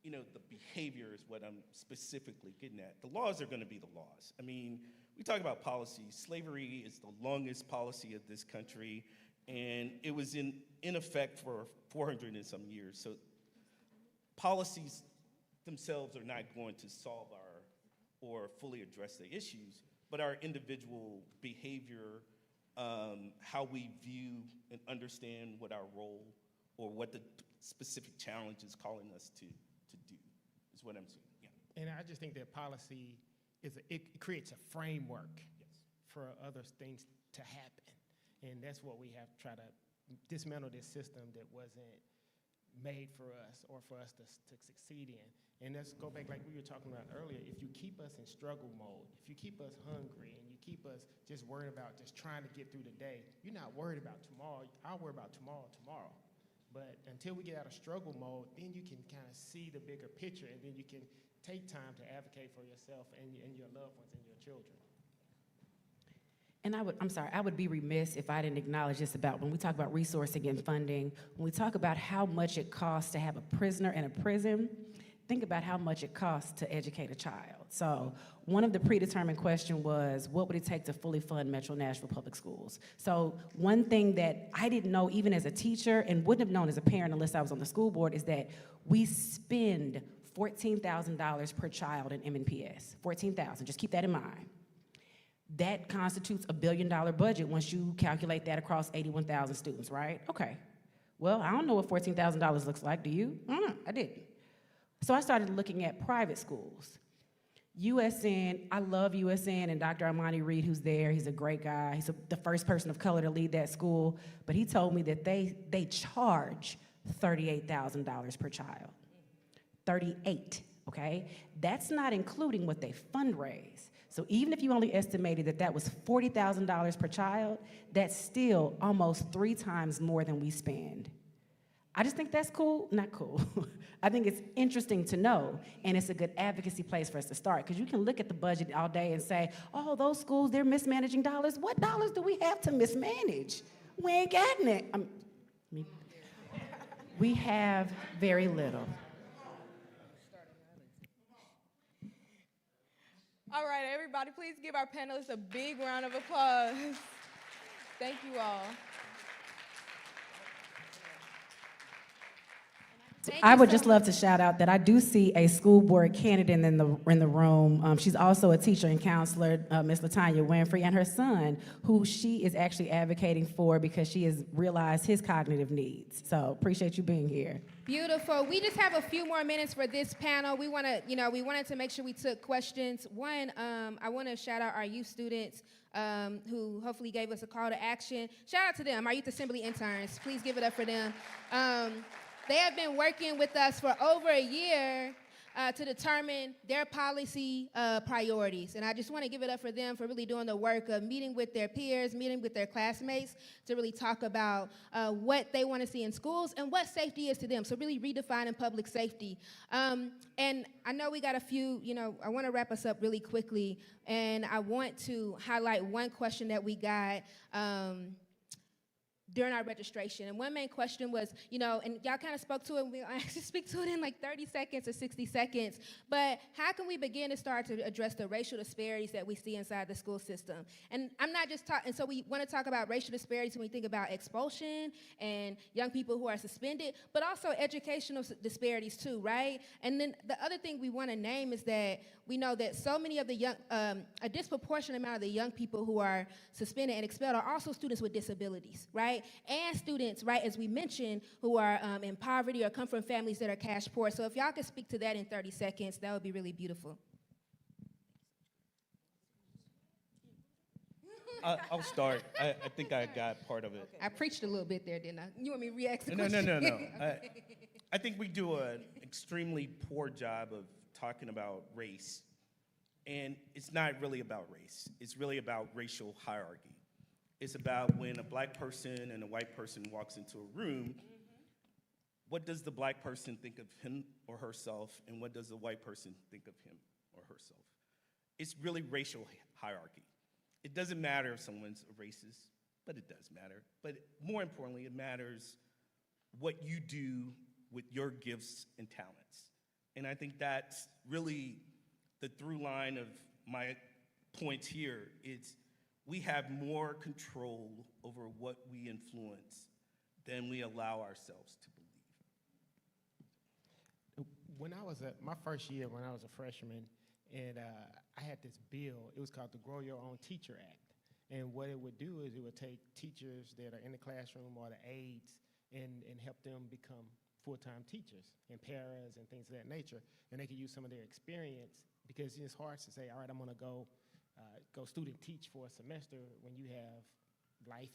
the behavior is what I'm specifically getting at. The laws are gonna be the laws. I mean, we talk about policy. Slavery is the longest policy of this country, and it was in effect for 400 and some years. So policies themselves are not going to solve or fully address the issues, but our individual behavior, how we view and understand what our role or what the specific challenge is calling us to do is what I'm saying. Yeah. And I just think that policy it creates a framework for other things to happen. And that's what we have to try to dismantle this system that wasn't made for us or for us to succeed in. And let's go back like we were talking about earlier. If you keep us in struggle mode, if you keep us hungry and you keep us just worried about just trying to get through the day, you're not worried about tomorrow. I'll worry about tomorrow. But until we get out of struggle mode, then you can kind of see the bigger picture, and then you can take time to advocate for yourself and your loved ones and your children. And I would be remiss if I didn't acknowledge this about when we talk about resourcing and funding, when we talk about how much it costs to have a prisoner in a prison, think about how much it costs to educate a child. So one of the predetermined questions was, what would it take to fully fund Metro Nashville Public Schools? So one thing that I didn't know even as a teacher and wouldn't have known as a parent unless I was on the school board is that we spend $14,000 per child in M&PS, $14,000, just keep that in mind. That constitutes a $1 billion budget once you calculate that across 81,000 students, right? Okay. Well, I don't know what $14,000 looks like. Do you? I don't know. I didn't. So I started looking at private schools. USN, I love USN, and Dr. Armani Reed, who's there, he's a great guy. He's the first person of color to lead that school, but he told me that they charge $38,000 per child. 38, okay? That's not including what they fundraise. So even if you only estimated that was $40,000 per child, that's still almost 3 times more than we spend. I just think that's cool, not cool. I think it's interesting to know, and it's a good advocacy place for us to start, because you can look at the budget all day and say, oh, those schools, they're mismanaging dollars. What dollars do we have to mismanage? We ain't gotten it. We have very little. All right, everybody, please give our panelists a big round of applause. Thank you all. I would just love to shout out that I do see a school board candidate in the room. She's also a teacher and counselor, Ms. LaTanya Winfrey, and her son, who she is actually advocating for because she has realized his cognitive needs. So appreciate you being here. Beautiful. We just have a few more minutes for this panel. We wanted to make sure we took questions. One, I want to shout out our youth students who hopefully gave us a call to action. Shout out to them, our youth assembly interns. Please give it up for them. They have been working with us for over a year to determine their policy priorities. And I just want to give it up for them for really doing the work of meeting with their peers, meeting with their classmates to really talk about what they want to see in schools and what safety is to them. So really redefining public safety. And I know we got a few, I want to wrap us up really quickly. And I want to highlight one question that we got during our registration. And one main question was, and y'all kind of spoke to it, and we'll actually speak to it in like 30 seconds or 60 seconds, but how can we begin to start to address the racial disparities that we see inside the school system? And I'm not just talking, and so we want to talk about racial disparities when we think about expulsion and young people who are suspended, but also educational disparities too, right? And then the other thing we want to name is that we know that so many of the young, a disproportionate amount of the young people who are suspended and expelled are also students with disabilities, right? And students, right, as we mentioned, who are in poverty or come from families that are cash poor. So if y'all could speak to that in 30 seconds, that would be really beautiful. I'll start. I think I got part of it. I preached a little bit there, didn't I? You want me to re-ask the No, question? no. Okay. I think we do an extremely poor job of talking about race. And it's not really about race. It's really about racial hierarchy. It's about when a black person and a white person walks into a room, what does the black person think of him or herself, and what does the white person think of him or herself? It's really racial hierarchy. It doesn't matter if someone's a racist, but it does matter. But more importantly, it matters what you do with your gifts and talents. And I think that's really the through line of my points here. Is we have more control over what we influence than we allow ourselves to believe. When I was my first year, when I was a freshman, and I had this bill, it was called the Grow Your Own Teacher Act. And what it would do is it would take teachers that are in the classroom or the aides and help them become full-time teachers and paras and things of that nature. And they could use some of their experience, because it's hard to say, all right, I'm gonna go student teach for a semester when you have life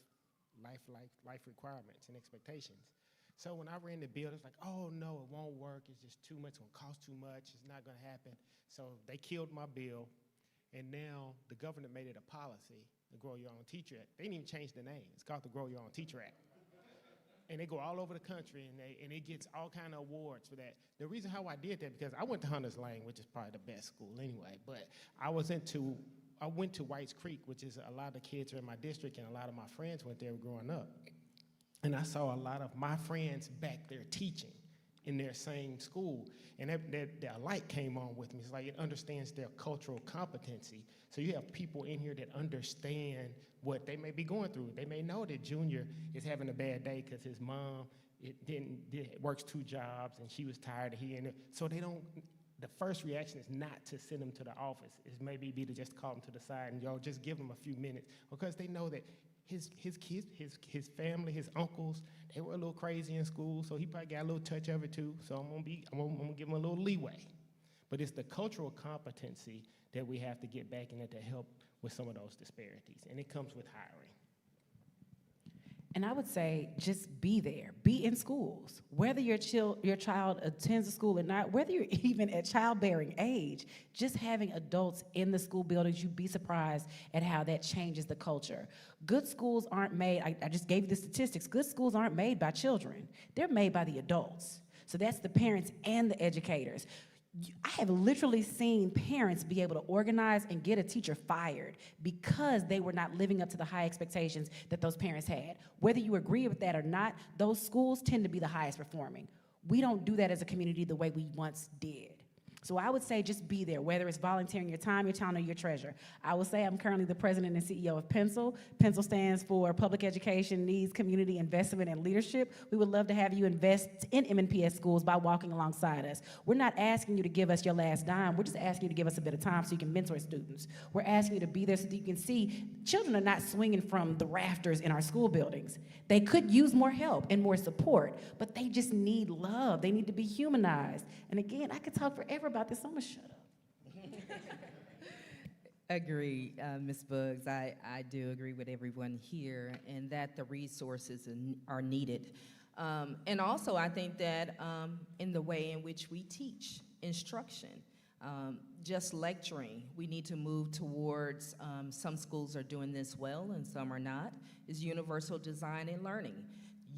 requirements and expectations. So when I ran the bill, it's like, oh no, it won't work, it's just too much, it's gonna cost too much, it's not gonna happen. So they killed my bill, and now the governor made it a policy, the Grow Your Own Teacher Act. They didn't even change the name, it's called the Grow Your Own Teacher Act. And they go all over the country, and it gets all kind of awards for that. The reason how I did that, because I went to Hunters Lane, which is probably the best school anyway, but I went to Whites Creek, which is a lot of the kids are in my district, and a lot of my friends went there growing up. And I saw a lot of my friends back there teaching in their same school, and that light came on with me. It's like it understands their cultural competency. So you have people in here that understand what they may be going through. They may know that Junior is having a bad day because his mom works 2 jobs and she was tired of hearing it. So they don't. The first reaction is not to send them to the office. It's maybe be to just call them to the side and just give them a few minutes, because they know that his kids, his family, his uncles, they were a little crazy in school, so he probably got a little touch of it too. So I'm gonna give him a little leeway. But it's the cultural competency that we have to get back in it to help with some of those disparities, and it comes with hiring. And I would say just be there, be in schools. Whether your child attends a school or not, whether you're even at childbearing age, just having adults in the school buildings, you'd be surprised at how that changes the culture. Good schools aren't made, I just gave you the statistics, good schools aren't made by children. They're made by the adults. So that's the parents and the educators. I have literally seen parents be able to organize and get a teacher fired because they were not living up to the high expectations that those parents had. Whether you agree with that or not, those schools tend to be the highest performing. We don't do that as a community the way we once did. So I would say just be there, whether it's volunteering your time, your talent, or your treasure. I will say I'm currently the president and CEO of Pencil. Pencil stands for Public Education Needs Community Investment and Leadership. We would love to have you invest in MNPS schools by walking alongside us. We're not asking you to give us your last dime. We're just asking you to give us a bit of time so you can mentor students. We're asking you to be there so that you can see children are not swinging from the rafters in our school buildings. They could use more help and more support, but they just need love. They need to be humanized. And again, I could talk forever about this, so I'm gonna shut up. Agree, Ms. Buggs. I do agree with everyone here, and that the resources are needed. And also, I think that in the way in which we teach instruction, just lecturing, we need to move towards, some schools are doing this well and some are not, is universal design and learning.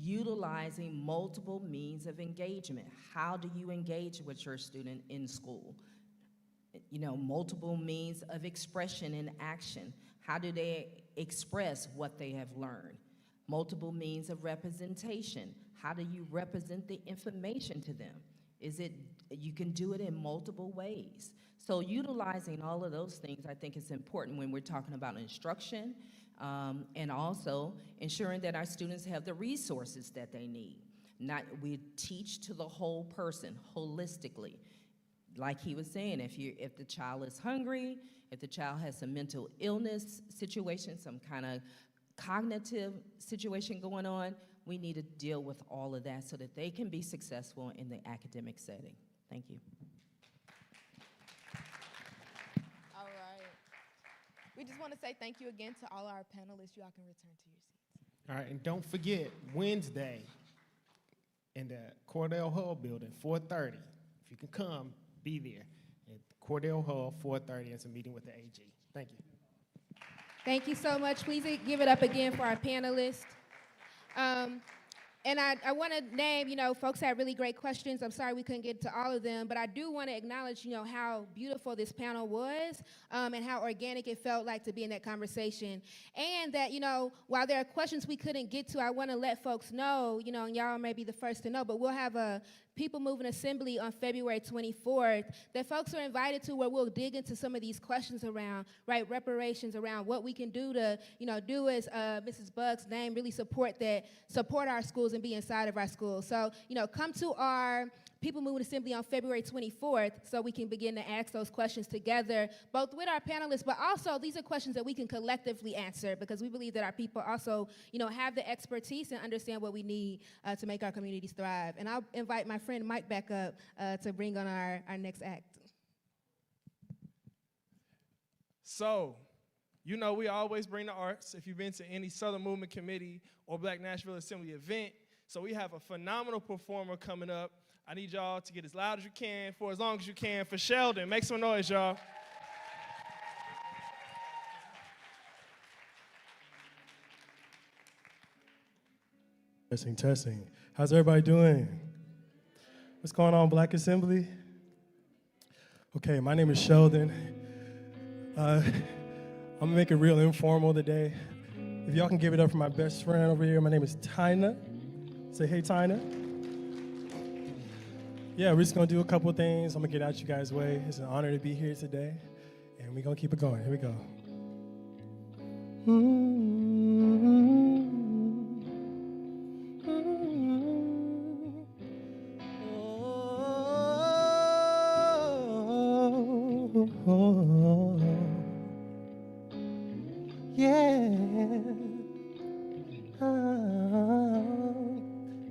Utilizing multiple means of engagement. How do you engage with your student in school? Multiple means of expression and action. How do they express what they have learned? Multiple means of representation. How do you represent the information to them? You can do it in multiple ways. So utilizing all of those things, I think, is important when we're talking about instruction, and also ensuring that our students have the resources that they need. We teach to the whole person, holistically. Like he was saying, if the child is hungry, if the child has some mental illness situation, some kind of cognitive situation going on, we need to deal with all of that so that they can be successful in the academic setting. Thank you. All right. We just want to say thank you again to all our panelists. You all can return to your seats. All right, and don't forget, Wednesday in the Cordell Hall building, 4:30. If you can come, be there. At Cordell Hall, 4:30, it's a meeting with the AG. Thank you. Thank you so much. Please give it up again for our panelists. And I want to name, folks had really great questions. I'm sorry we couldn't get to all of them, but I do want to acknowledge, how beautiful this panel was and how organic it felt like to be in that conversation. And that, while there are questions we couldn't get to, I want to let folks know, and y'all may be the first to know, but we'll have a People Moving Assembly on February 24th that folks are invited to, where we'll dig into some of these questions around, reparations, around what we can do to, do as Mrs. Buck's name, really support our schools and be inside of our schools. So, come to our People Moving Assembly on February 24th so we can begin to ask those questions together, both with our panelists, but also these are questions that we can collectively answer, because we believe that our people also, have the expertise and understand what we need to make our communities thrive. And I'll invite my friend Mike back up to bring on our next act. So, we always bring the arts if you've been to any Southern Movement Committee or Black Nashville Assembly event. So we have a phenomenal performer coming up. I need y'all to get as loud as you can for as long as you can for Sheldon. Make some noise, y'all. Testing, testing. How's everybody doing? What's going on, Black Assembly? Okay, my name is Sheldon. I'm gonna make it real informal today. If y'all can give it up for my best friend over here, my name is Tyna. Say hey, Tyna. Yeah, we're just gonna do a couple things. I'm gonna get out you guys' way. It's an honor to be here today, and we're gonna keep it going. Here we go.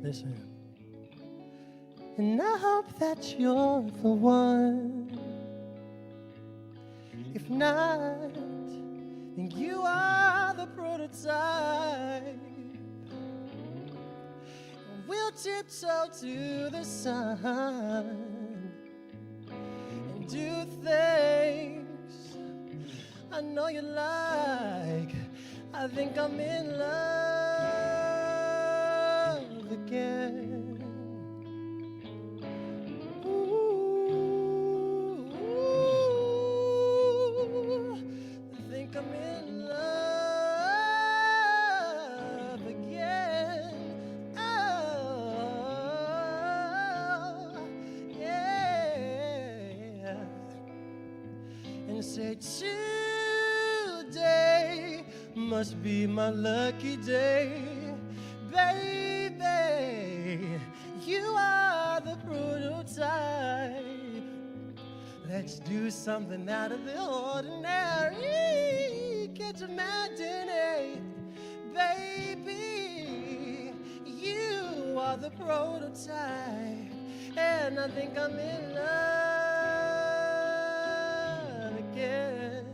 Listen. And I hope that you're the one. If not, then you are the prototype. And we'll tiptoe to the sun and do things I know you like. I think I'm in love again. I'm in love again. Oh, yeah. And say today must be my lucky day. Baby, you are the prototype. Let's do something out of the ordinary. Can't imagine it, baby. You are the prototype, and I think I'm in love again.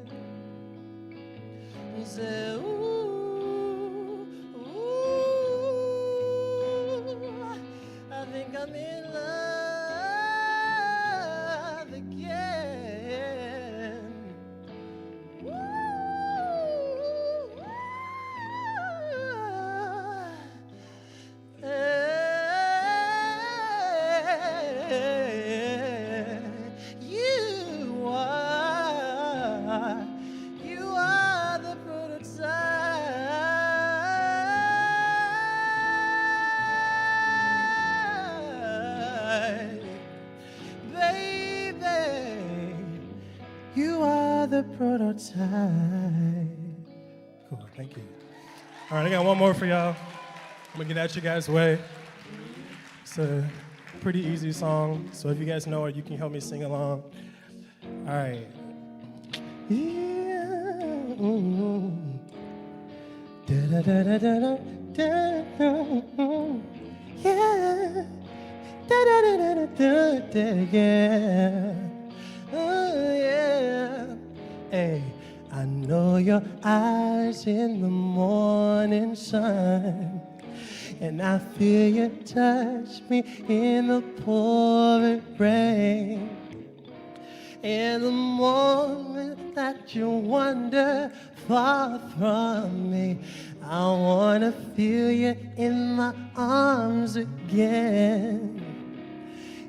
And say, ooh, ooh, I think I'm in love. The prototype. Cool, thank you. All right, I got one more for y'all. I'm gonna get out you guys' way. It's a pretty easy song, so if you guys know it, you can help me sing along. All right. Yeah. Da da da da da da da. Yeah. Da da da da da da. Yeah. Oh yeah. Hey, I know your eyes in the morning sun, and I feel you touch me in the pouring rain. In the moment that you wander far from me, I wanna feel you in my arms again.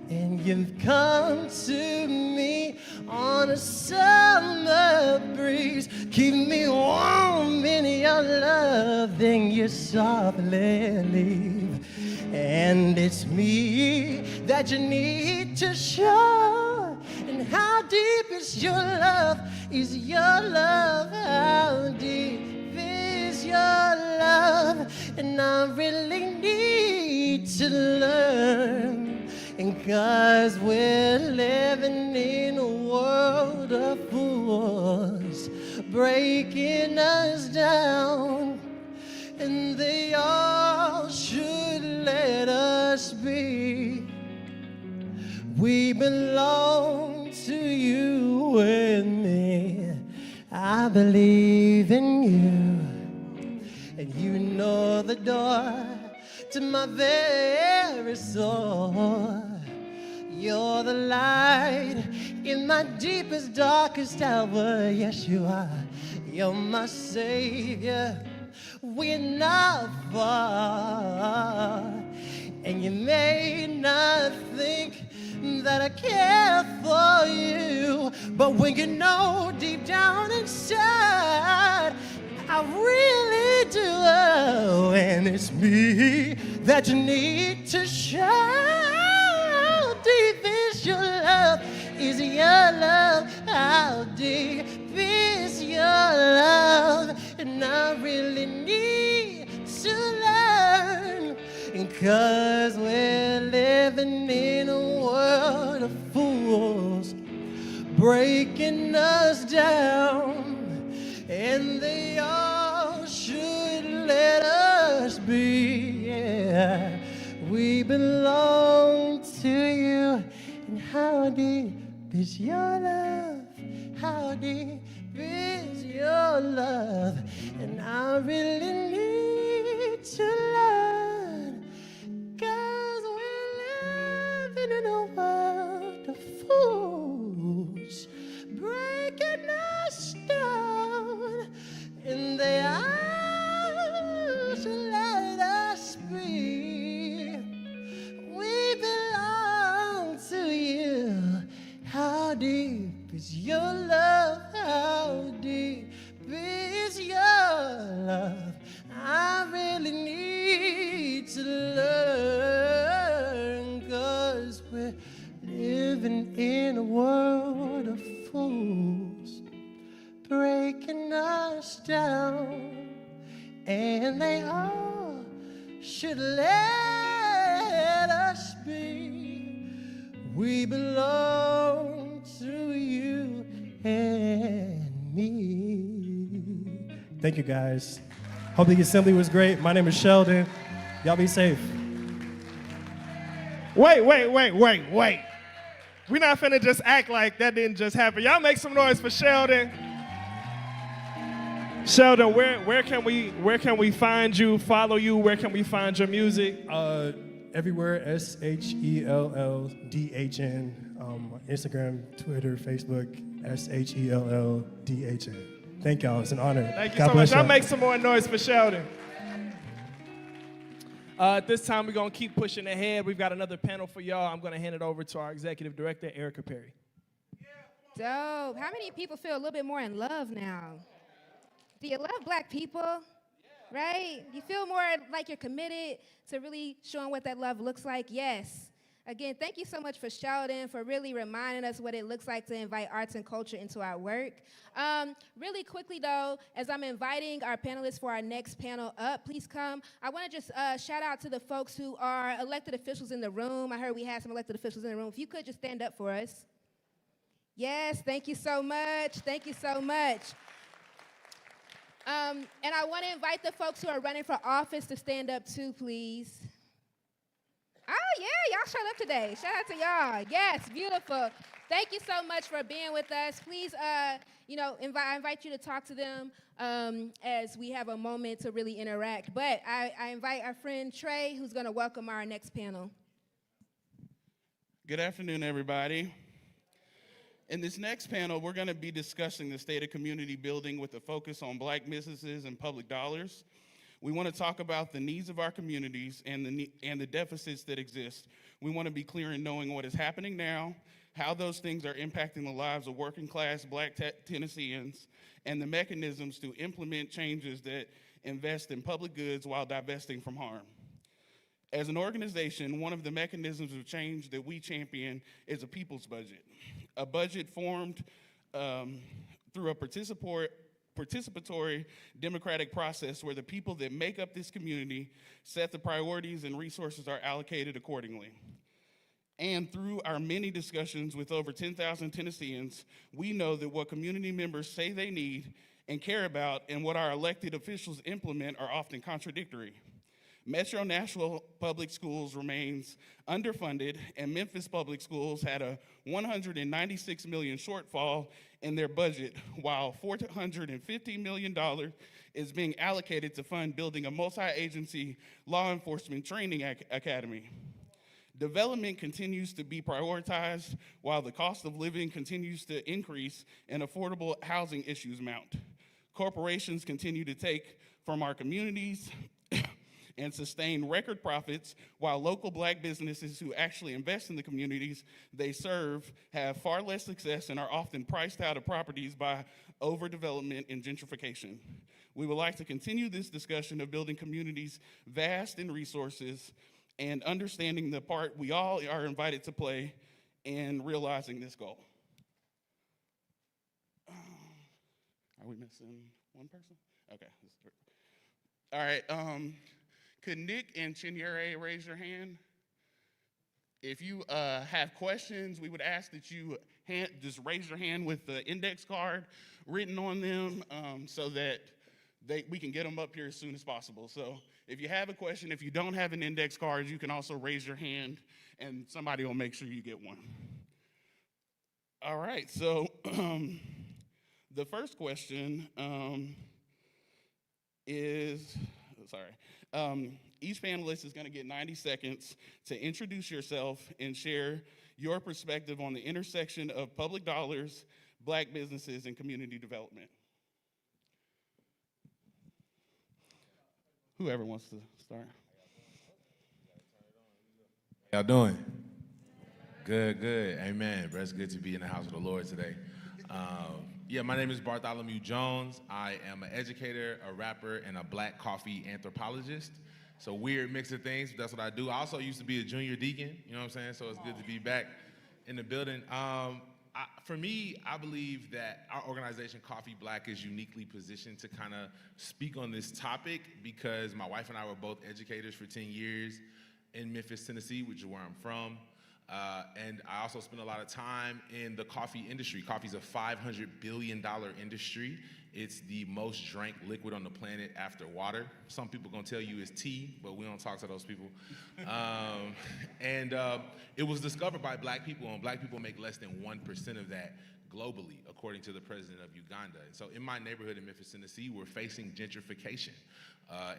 And you've come to me on a summer breeze. Keep me warm in your love, then you softly leave. And it's me that you need to show. And how deep is your love? Is your love? How deep is your love? And I really need to learn. And 'cause we're living in a world of fools, breaking us down, and they all should let us be. We belong to you and me. I believe in you, and you know the door to my very soul. You're the light in my deepest, darkest hour. Yes, you are. You're my savior. We're not far, and you may not think that I care for you, but when you know deep down inside, I really do. Oh, and it's me that you need to show. How deep is your love? Is your love? How deep is your love? And I really need to learn. 'Cause we're living in a world of fools, breaking us down, and they all should let us be. Yeah, we belong to you. And how deep is your love? How deep is your love? And I really need to learn. 'Cause we're living in a world of fools, breaking us down, and they all should let us be. We belong to you. How deep is your love? How deep is your love? I really need to learn, 'cause we're living in a world of fools, breaking us down, and they all should let us be. We belong to you and me. Thank you, guys. Hope the assembly was great. My name is Sheldon. Y'all be safe. Wait. We're not finna just act like that didn't just happen. Y'all make some noise for Sheldon. Sheldon, where can we find you, follow you? Where can we find your music? Everywhere, SHELLDHN. Instagram, Twitter, Facebook, SHELLDHN. Thank y'all. It's an honor. Thank you God so bless much. Y'all y'all. make some more noise for Sheldon. At this time, we're going to keep pushing ahead. We've got another panel for y'all. I'm going to hand it over to our executive director, Erica Perry. Dope. How many people feel a little bit more in love now? Do you love black people? Right? You feel more like you're committed to really showing what that love looks like? Yes. Again, thank you so much for Sheldon, for really reminding us what it looks like to invite arts and culture into our work. Really quickly, though, as I'm inviting our panelists for our next panel up, please come. I want to just shout out to the folks who are elected officials in the room. I heard we had some elected officials in the room. If you could just stand up for us. Yes, thank you so much. Thank you so much. And I want to invite the folks who are running for office to stand up too, please. Oh, yeah, y'all showed up today. Shout out to y'all. Yes, beautiful. Thank you so much for being with us. Please, I invite you to talk to them as we have a moment to really interact. But I invite our friend Trey, who's going to welcome our next panel. Good afternoon, everybody. In this next panel, we're going to be discussing the state of community building with a focus on Black businesses and public dollars. We want to talk about the needs of our communities and the deficits that exist. We want to be clear in knowing what is happening now, how those things are impacting the lives of working class Black Tennesseans, and the mechanisms to implement changes that invest in public goods while divesting from harm. As an organization, one of the mechanisms of change that we champion is a people's budget, a budget formed through a participatory democratic process where the people that make up this community set the priorities and resources are allocated accordingly. And through our many discussions with over 10,000 Tennesseans, we know that what community members say they need and care about and what our elected officials implement are often contradictory. Metro Nashville Public Schools remains underfunded, and Memphis Public Schools had a $196 million shortfall in their budget, while $450 million is being allocated to fund building a multi-agency law enforcement training academy. Development continues to be prioritized while the cost of living continues to increase and affordable housing issues mount. Corporations continue to take from our communities and sustain record profits, while local Black businesses who actually invest in the communities they serve have far less success and are often priced out of properties by overdevelopment and gentrification. We would like to continue this discussion of building communities vast in resources and understanding the part we all are invited to play in realizing this goal. Are we missing one person? Okay. All right. Could Nick and Chinyere raise your hand? If you have questions, we would ask that you just raise your hand with the index card written on them so that we can get them up here as soon as possible. So if you have a question, if you don't have an index card, you can also raise your hand and somebody will make sure you get one. All right, so the first question is, each panelist is gonna get 90 seconds to introduce yourself and share your perspective on the intersection of public dollars, Black businesses, and community development. Whoever wants to start. How y'all doing? Good, good. Amen. Bro, it's good to be in the house of the Lord today. My name is Bartholomew Jones. I am an educator, a rapper, and a Black coffee anthropologist. So weird mix of things, but that's what I do. I also used to be a junior deacon, you know what I'm saying? So it's good to be back in the building. For me, I believe that our organization, Coffee Black, is uniquely positioned to kind of speak on this topic because my wife and I were both educators for 10 years in Memphis, Tennessee, which is where I'm from. And I also spent a lot of time in the coffee industry. Coffee is a $500 billion industry. It's the most drank liquid on the planet after water. Some people gonna tell you it's tea, but we don't talk to those people. It was discovered by Black people, and Black people make less than 1% of that globally, according to the president of Uganda. And so in my neighborhood in Memphis, Tennessee, we're facing gentrification.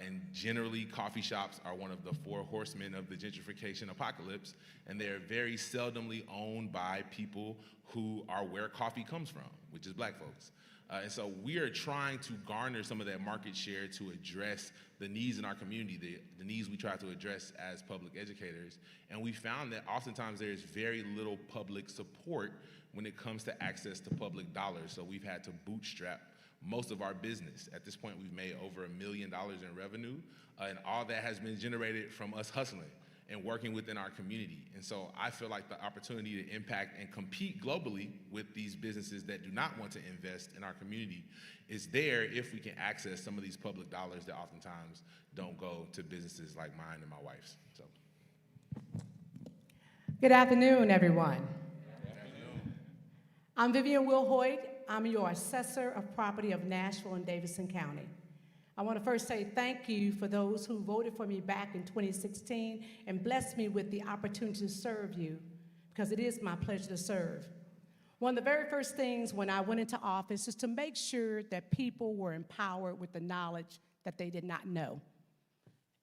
And generally, coffee shops are one of the 4 horsemen of the gentrification apocalypse, and they're very seldomly owned by people who are where coffee comes from, which is Black folks. And so we are trying to garner some of that market share to address the needs in our community, the needs we try to address as public educators. And we found that oftentimes there is very little public support when it comes to access to public dollars. So we've had to bootstrap most of our business. At this point, we've made over $1 million in revenue, and all that has been generated from us hustling and working within our community. And so I feel like the opportunity to impact and compete globally with these businesses that do not want to invest in our community is there if we can access some of these public dollars that oftentimes don't go to businesses like mine and my wife's. So. Good afternoon, everyone. Good afternoon. I'm Vivian Wilhoit. I'm your assessor of property of Nashville and Davidson County. I want to first say thank you for those who voted for me back in 2016 and blessed me with the opportunity to serve you, because it is my pleasure to serve. One of the very first things when I went into office is to make sure that people were empowered with the knowledge that they did not know.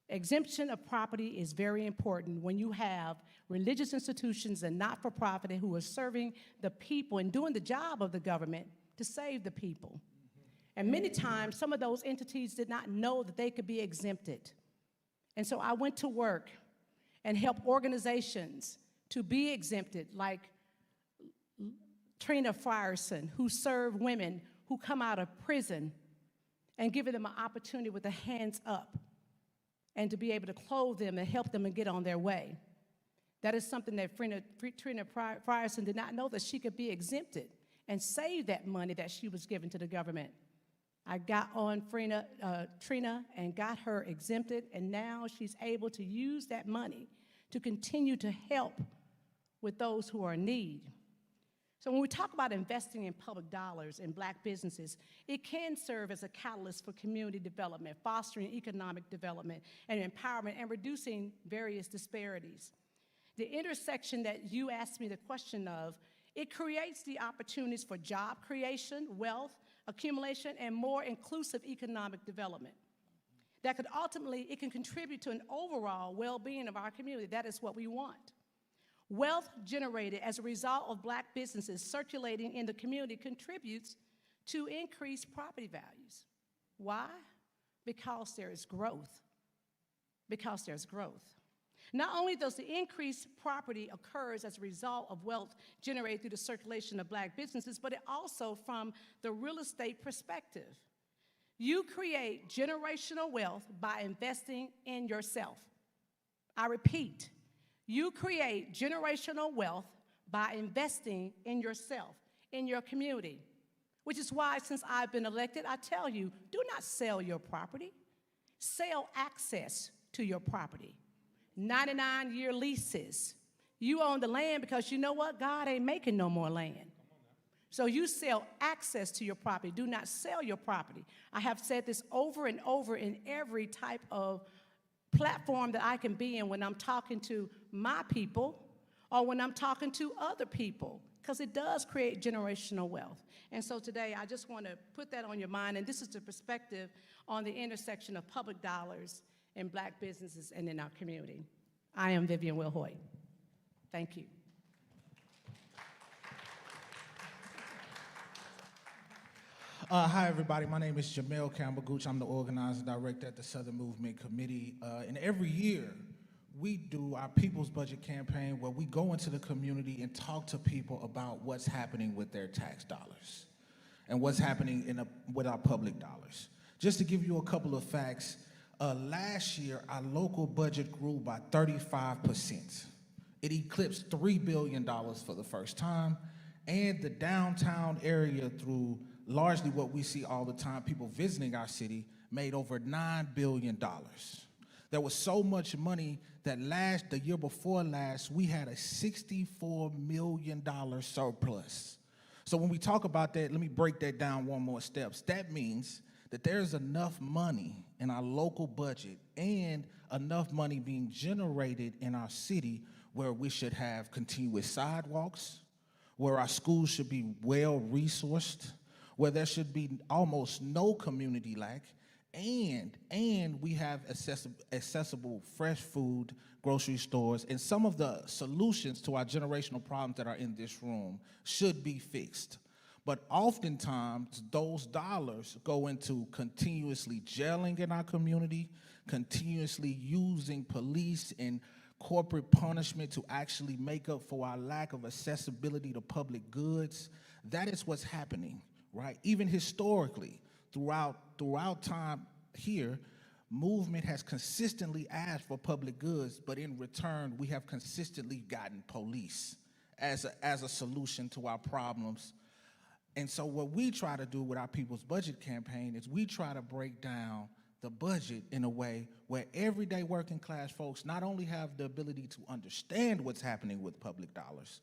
Exemption of property is very important when you have religious institutions and not-for-profit who are serving the people and doing the job of the government to save the people. And many times, some of those entities did not know that they could be exempted. And so I went to work and helped organizations to be exempted, like Trina Frierson, who serve women who come out of prison and giving them an opportunity with their hands up and to be able to clothe them and help them and get on their way. That is something that Trina Frierson did not know, that she could be exempted and save that money that she was given to the government. I got on Trina and got her exempted, and now she's able to use that money to continue to help with those who are in need. So when we talk about investing in public dollars in Black businesses, it can serve as a catalyst for community development, fostering economic development and empowerment, and reducing various disparities. The intersection that you asked me the question of, it creates the opportunities for job creation, wealth accumulation, and more inclusive economic development. That could ultimately, it can contribute to an overall well-being of our community. That is what we want. Wealth generated as a result of Black businesses circulating in the community contributes to increased property values. Why? Because there is growth. Because there's growth. Not only does the increased property occurs as a result of wealth generated through the circulation of Black businesses, but it also from the real estate perspective. You create generational wealth by investing in yourself. I repeat, you create generational wealth by investing in yourself, in your community, which is why since I've been elected, I tell you, do not sell your property. Sell access to your property. 99-year leases. You own the land because you know what? God ain't making no more land. So you sell access to your property. Do not sell your property. I have said this over and over in every type of platform that I can be in when I'm talking to my people or when I'm talking to other people, because it does create generational wealth. And so today, I just want to put that on your mind, and this is the perspective on the intersection of public dollars in Black businesses and in our community. I am Vivian Wilhoit. Thank you. Hi, everybody. My name is Jamel Campbell-Gooch. I'm the organizing director at the Southern Movement Committee. And every year, we do our People's Budget campaign where we go into the community and talk to people about what's happening with their tax dollars and what's happening with our public dollars. Just to give you a couple of facts, last year, our local budget grew by 35%. It eclipsed $3 billion for the first time, and the downtown area, through largely what we see all the time, people visiting our city, made over $9 billion. There was so much money that the year before last, we had a $64 million surplus. So when we talk about that, let me break that down one more step. That means that there's enough money in our local budget and enough money being generated in our city where we should have continuous sidewalks, where our schools should be well-resourced, where there should be almost no community lack, and we have accessible fresh food, grocery stores, and some of the solutions to our generational problems that are in this room should be fixed. But oftentimes, those dollars go into continuously jailing in our community, continuously using police and corporate punishment to actually make up for our lack of accessibility to public goods. That is what's happening, right? Even historically, throughout time here, movement has consistently asked for public goods, but in return, we have consistently gotten police as a solution to our problems. And so what we try to do with our People's Budget campaign is we try to break down the budget in a way where everyday working class folks not only have the ability to understand what's happening with public dollars,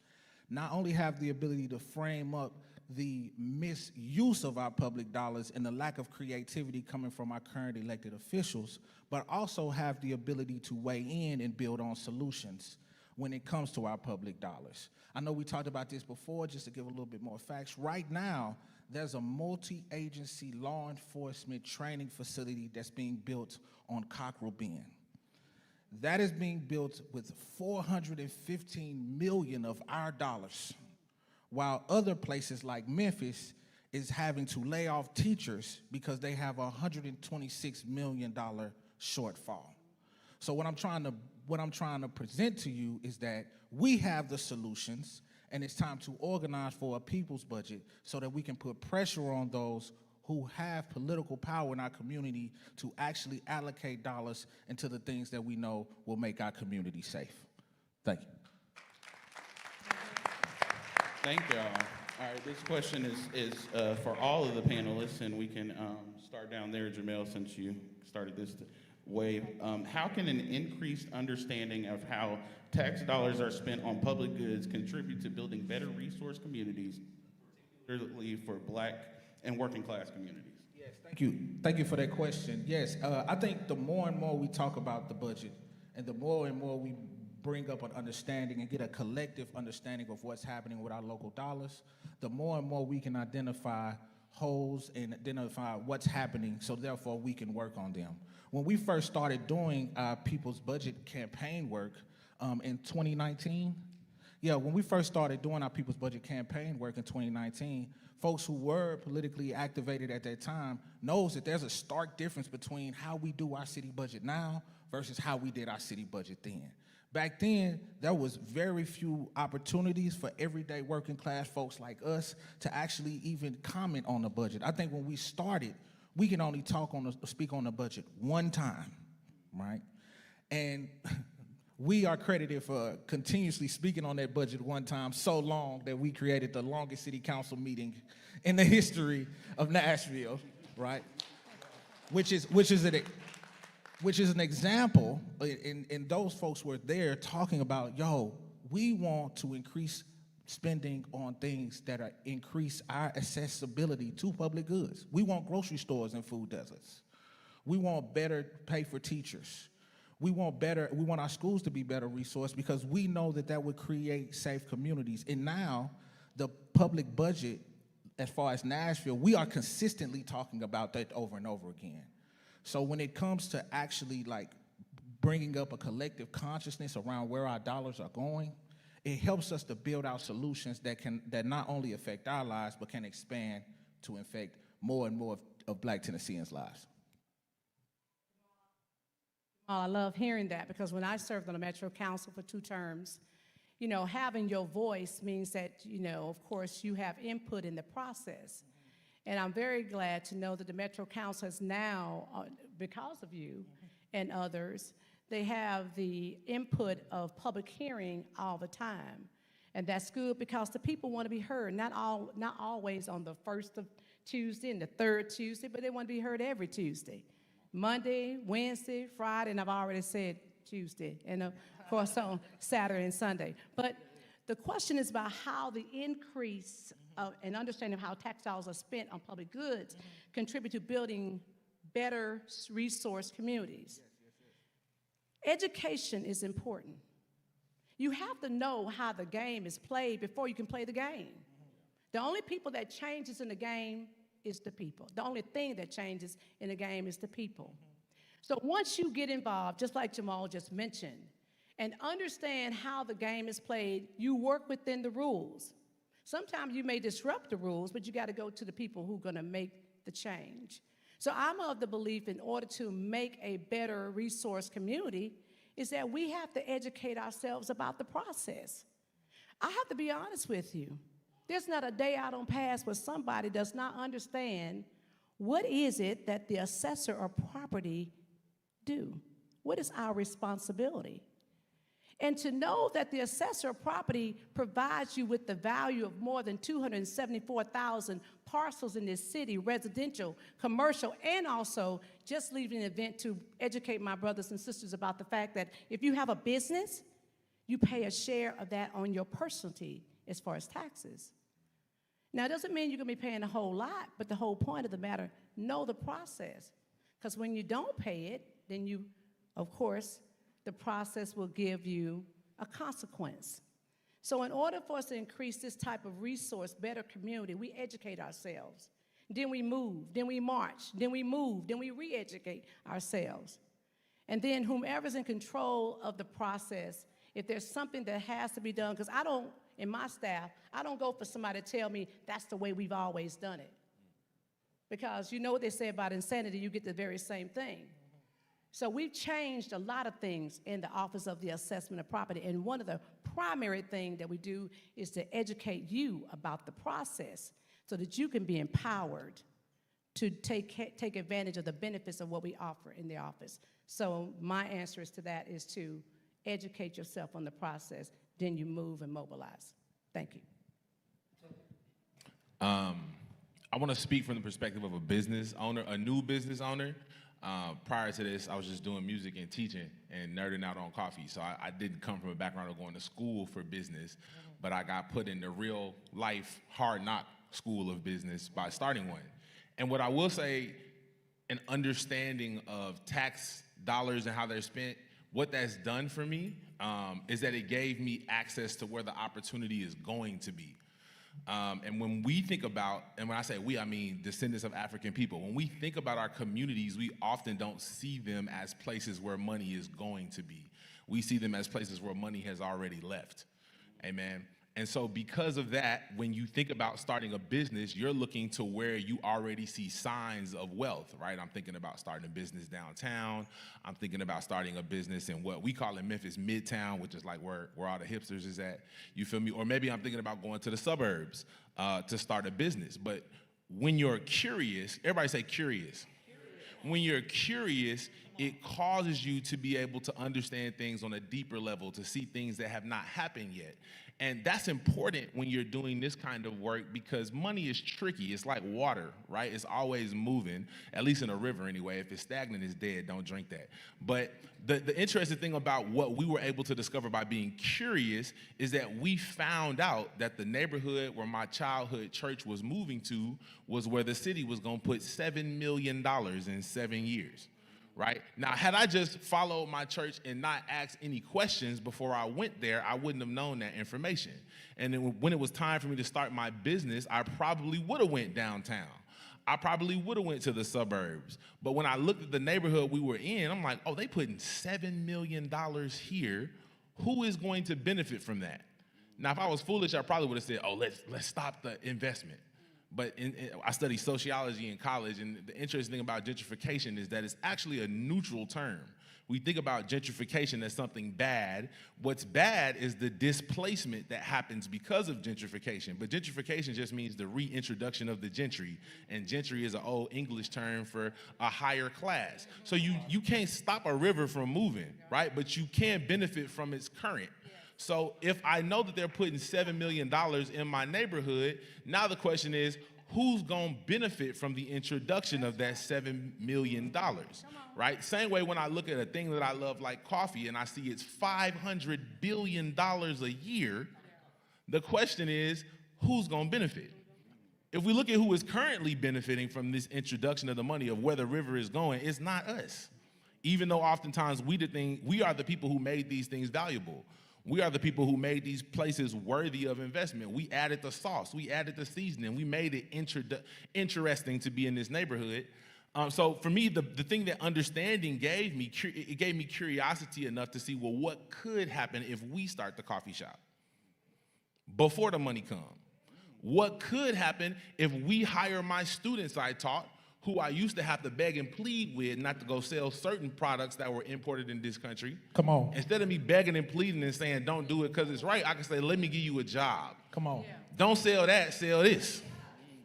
not only have the ability to frame up the misuse of our public dollars and the lack of creativity coming from our current elected officials, but also have the ability to weigh in and build on solutions. when it comes to our public dollars. I know we talked about this before, just to give a little bit more facts. Right now, there's a multi-agency law enforcement training facility that's being built on Cockrell Bend. That is being built with $415 million of our dollars, while other places like Memphis is having to lay off teachers because they have a $126 million shortfall. So what I'm trying to present to you is that we have the solutions, and it's time to organize for a people's budget so that we can put pressure on those who have political power in our community to actually allocate dollars into the things that we know will make our community safe. Thank you. Thank y'all. All right, this question is for all of the panelists, and we can start down there, Jamel, since you started this wave. How can an increased understanding of how tax dollars are spent on public goods contribute to building better resource communities, particularly for Black and working class communities? Yes, thank you. Thank you for that question. Yes, I think the more and more we talk about the budget, and the more and more we bring up an understanding and get a collective understanding of what's happening with our local dollars, the more and more we can identify holes and identify what's happening, so therefore we can work on them. When we first started doing our People's Budget campaign work in 2019, when we first started doing our People's Budget campaign work in 2019, folks who were politically activated at that time knows that there's a stark difference between how we do our city budget now versus how we did our city budget then. Back then, there was very few opportunities for everyday working class folks like us to actually even comment on the budget. I think when we started, we can only speak on the budget one time, right? And we are credited for continuously speaking on that budget one time so long that we created the longest city council meeting in the history of Nashville, right? Which is an example, and those folks were there talking about, we want to increase spending on things that increase our accessibility to public goods. We want grocery stores and food deserts. We want better pay for teachers. We want our schools to be better resourced because we know that would create safe communities. And now, the public budget, as far as Nashville, we are consistently talking about that over and over again. So when it comes to actually bringing up a collective consciousness around where our dollars are going, it helps us to build out solutions that not only affect our lives, but can expand to affect more and more of Black Tennesseans' lives. I love hearing that because when I served on the Metro Council for 2 terms, having your voice means that, of course, you have input in the process. And I'm very glad to know that the Metro Council has now, because of you and others, they have the input of public hearing all the time. And that's good because the people want to be heard, not always on the first of Tuesday and the third Tuesday, but they want to be heard every Tuesday. Monday, Wednesday, Friday, and I've already said Tuesday, and of course on Saturday and Sunday. But the question is about how the increase and understanding of how tax dollars are spent on public goods contribute to building better resource communities. Education is important. You have to know how the game is played before you can play the game. The only people that changes in the game is the people. The only thing that changes in the game is the people. So once you get involved, just like Jamal just mentioned, and understand how the game is played, you work within the rules. Sometimes you may disrupt the rules, but you got to go to the people who are going to make the change. So I'm of the belief in order to make a better resource community is that we have to educate ourselves about the process. I have to be honest with you. There's not a day I don't pass where somebody does not understand what is it that the assessor or property do. What is our responsibility? And to know that the assessor of property provides you with the value of more than 274,000 parcels in this city, residential, commercial, and also just leaving an event to educate my brothers and sisters about the fact that if you have a business, you pay a share of that on your personalty as far as taxes. Now, it doesn't mean you're going to be paying a whole lot, but the whole point of the matter, know the process. Because when you don't pay it, then you, of course, the process will give you a consequence. So in order for us to increase this type of resource, better community, we educate ourselves. Then we move, then we march, then we move, then we re-educate ourselves. And then whomever's in control of the process, if there's something that has to be done, because I don't, in my staff, I don't go for somebody to tell me that's the way we've always done it. Because you know what they say about insanity, you get the very same thing. So we've changed a lot of things in the Office of the Assessment of Property, and one of the primary things that we do is to educate you about the process so that you can be empowered to take advantage of the benefits of what we offer in the office. So my answer to that is to educate yourself on the process, then you move and mobilize. Thank you. I want to speak from the perspective of a business owner, a new business owner. Prior to this, I was just doing music and teaching and nerding out on coffee. So I didn't come from a background of going to school for business, but I got put in the real life, hard knock school of business by starting one. And what I will say, an understanding of tax dollars and how they're spent, what that's done for me is that it gave me access to where the opportunity is going to be. And when we think about, and when I say we, I mean descendants of African people, when we think about our communities, we often don't see them as places where money is going to be. We see them as places where money has already left. Amen. And so because of that, when you think about starting a business, you're looking to where you already see signs of wealth, right? I'm thinking about starting a business downtown. I'm thinking about starting a business in what we call in Memphis Midtown, which is like where all the hipsters is at. You feel me? Or maybe I'm thinking about going to the suburbs to start a business. But when you're curious, everybody say curious. When you're curious, it causes you to be able to understand things on a deeper level, to see things that have not happened yet. And that's important when you're doing this kind of work because money is tricky. It's like water, right? It's always moving, at least in a river anyway. If it's stagnant, it's dead. Don't drink that. But the interesting thing about what we were able to discover by being curious is that we found out that the neighborhood where my childhood church was moving to was where the city was going to put $7 million in 7 years. Right? Now, had I just followed my church and not asked any questions before I went there, I wouldn't have known that information. And then when it was time for me to start my business, I probably would have went downtown. I probably would have went to the suburbs. But when I looked at the neighborhood we were in, I'm like, oh, they putting $7 million here. Who is going to benefit from that? Now, if I was foolish, I probably would have said, oh, let's stop the investment. But I studied sociology in college, and the interesting thing about gentrification is that it's actually a neutral term. We think about gentrification as something bad. What's bad is the displacement that happens because of gentrification. But gentrification just means the reintroduction of the gentry, and gentry is an old English term for a higher class. So you can't stop a river from moving, right? But you can benefit from its current. So if I know that they're putting $7 million in my neighborhood, now the question is, who's going to benefit from the introduction of that $7 million, right? Same way when I look at a thing that I love like coffee and I see it's $500 billion a year, the question is, who's going to benefit? If we look at who is currently benefiting from this introduction of the money of where the river is going, it's not us. Even though oftentimes we are the people who made these things valuable. We are the people who made these places worthy of investment. We added the sauce. We added the seasoning. We made it interesting to be in this neighborhood. So for me, the thing that understanding gave me, it gave me curiosity enough to see, well, what could happen if we start the coffee shop before the money comes? What could happen if we hire my students I taught, who I used to have to beg and plead with not to go sell certain products that were imported in this country. Come on. Instead of me begging and pleading and saying, don't do it because it's right, I can say, let me give you a job. Come on. Yeah. Don't sell that, sell this,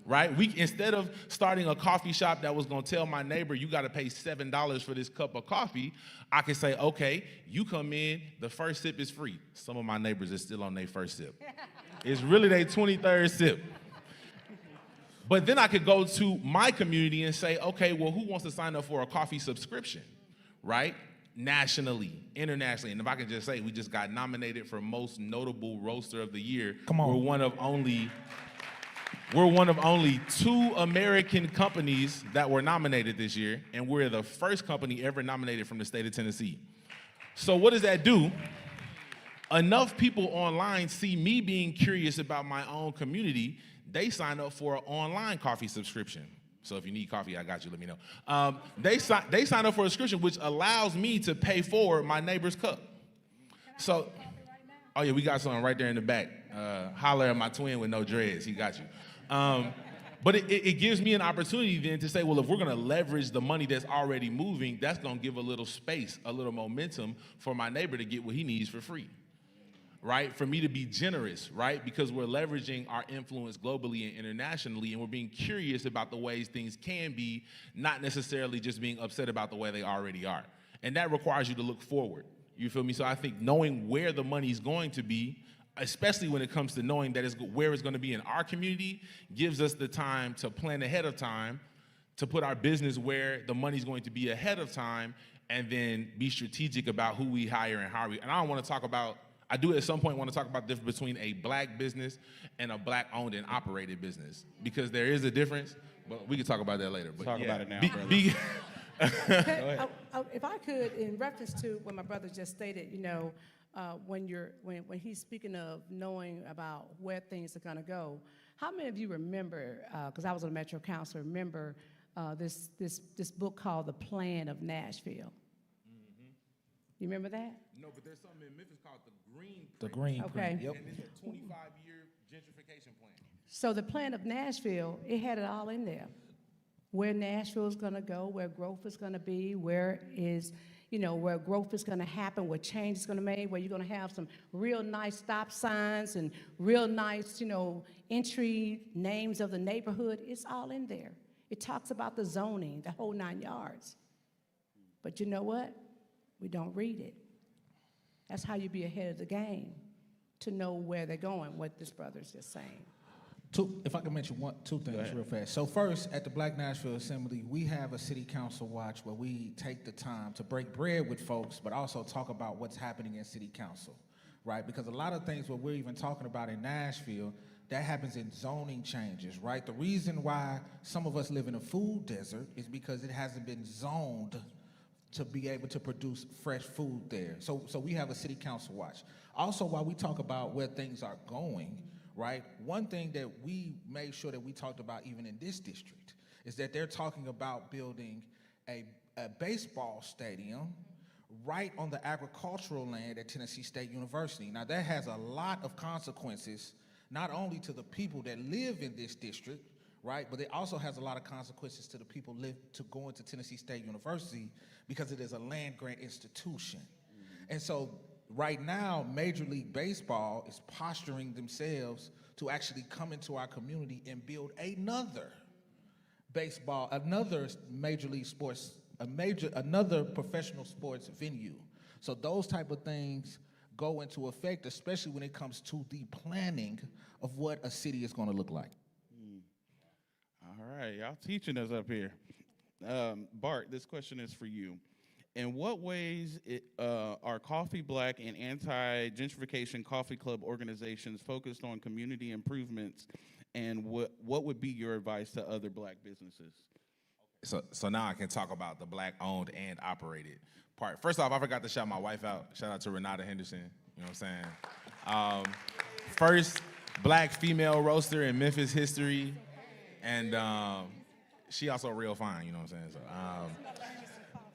right? Instead of starting a coffee shop that was going to tell my neighbor, you got to pay $7 for this cup of coffee, I can say, okay, you come in, the first sip is free. Some of my neighbors are still on their first sip. It's really their 23rd sip. But then I could go to my community and say, okay, well, who wants to sign up for a coffee subscription, right? Nationally, internationally. And if I can just say, we just got nominated for most notable roaster of the year. Come on. We're one of only 2 American companies that were nominated this year, and we're the first company ever nominated from the state of Tennessee. So what does that do? enough people online see me being curious about my own community, they sign up for an online coffee subscription. So if you need coffee, I got you, let me know. They sign up for a subscription, which allows me to pay for my neighbor's cup. So, oh yeah, we got something right there in the back. Holler at my twin with no dreads, he got you. But it gives me an opportunity then to say, well, if we're gonna leverage the money that's already moving, that's gonna give a little space, a little momentum for my neighbor to get what he needs for free, right? For me to be generous, right? Because we're leveraging our influence globally and internationally, and we're being curious about the ways things can be, not necessarily just being upset about the way they already are. And that requires you to look forward, you feel me? So I think knowing where the money's going to be, especially when it comes to knowing that where it's going to be in our community, gives us the time to plan ahead of time, to put our business where the money's going to be ahead of time, and then be strategic about who we hire and how we. And I don't want to talk about, I do at some point want to talk about the difference between a black business and a black owned and operated business, because there is a difference, but we can talk about that later. But Talk about it now, If I could, in reference to what my brother just stated, you know, when he's speaking of knowing about where things are going to go, how many of you remember? Because I was on the Metro Council. Remember this book called The Plan of Nashville? Mm-hmm. You remember that? No, but there's something in Memphis called the Green Print. The Green Print. Yep. And it's a 25-year gentrification plan. So the Plan of Nashville, it had it all in there. Where Nashville is going to go, where growth is going to be, where growth is going to happen, where change is going to be made, where you're going to have some real nice stop signs and real nice, entry names of the neighborhood. It's all in there. It talks about the zoning, the whole 9 yards. But you know what? We don't read it. That's how you be ahead of the game, to know where they're going, what this brother's just saying. If I can mention two things real fast. So first, at the Black Nashville Assembly, we have a city council watch where we take the time to break bread with folks, but also talk about what's happening in city council, right? Because a lot of things what we're even talking about in Nashville, that happens in zoning changes, right? The reason why some of us live in a food desert is because it hasn't been zoned to be able to produce fresh food there. So we have a city council watch. Also, while we talk about where things are going, right? One thing that we made sure that we talked about even in this district is that they're talking about building a baseball stadium right on the agricultural land at Tennessee State University. Now that has a lot of consequences, not only to the people that live in this district, right? But it also has a lot of consequences to the people going to Tennessee State University because it is a land grant institution. And so right now, Major League Baseball is posturing themselves to actually come into our community and build another major league sports, another professional sports venue. So those type of things go into effect, especially when it comes to the planning of what a city is going to look like. All right, y'all teaching us up here. Bart, this question is for you. In what ways are Coffee Black and anti-gentrification coffee club organizations focused on community improvements, and what would be your advice to other black businesses? So now I can talk about the black owned and operated part. First off, I forgot to shout my wife out. Shout out to Renata Henderson, you know what I'm saying? First black female roaster in Memphis history, and she also real fine, you know what I'm saying?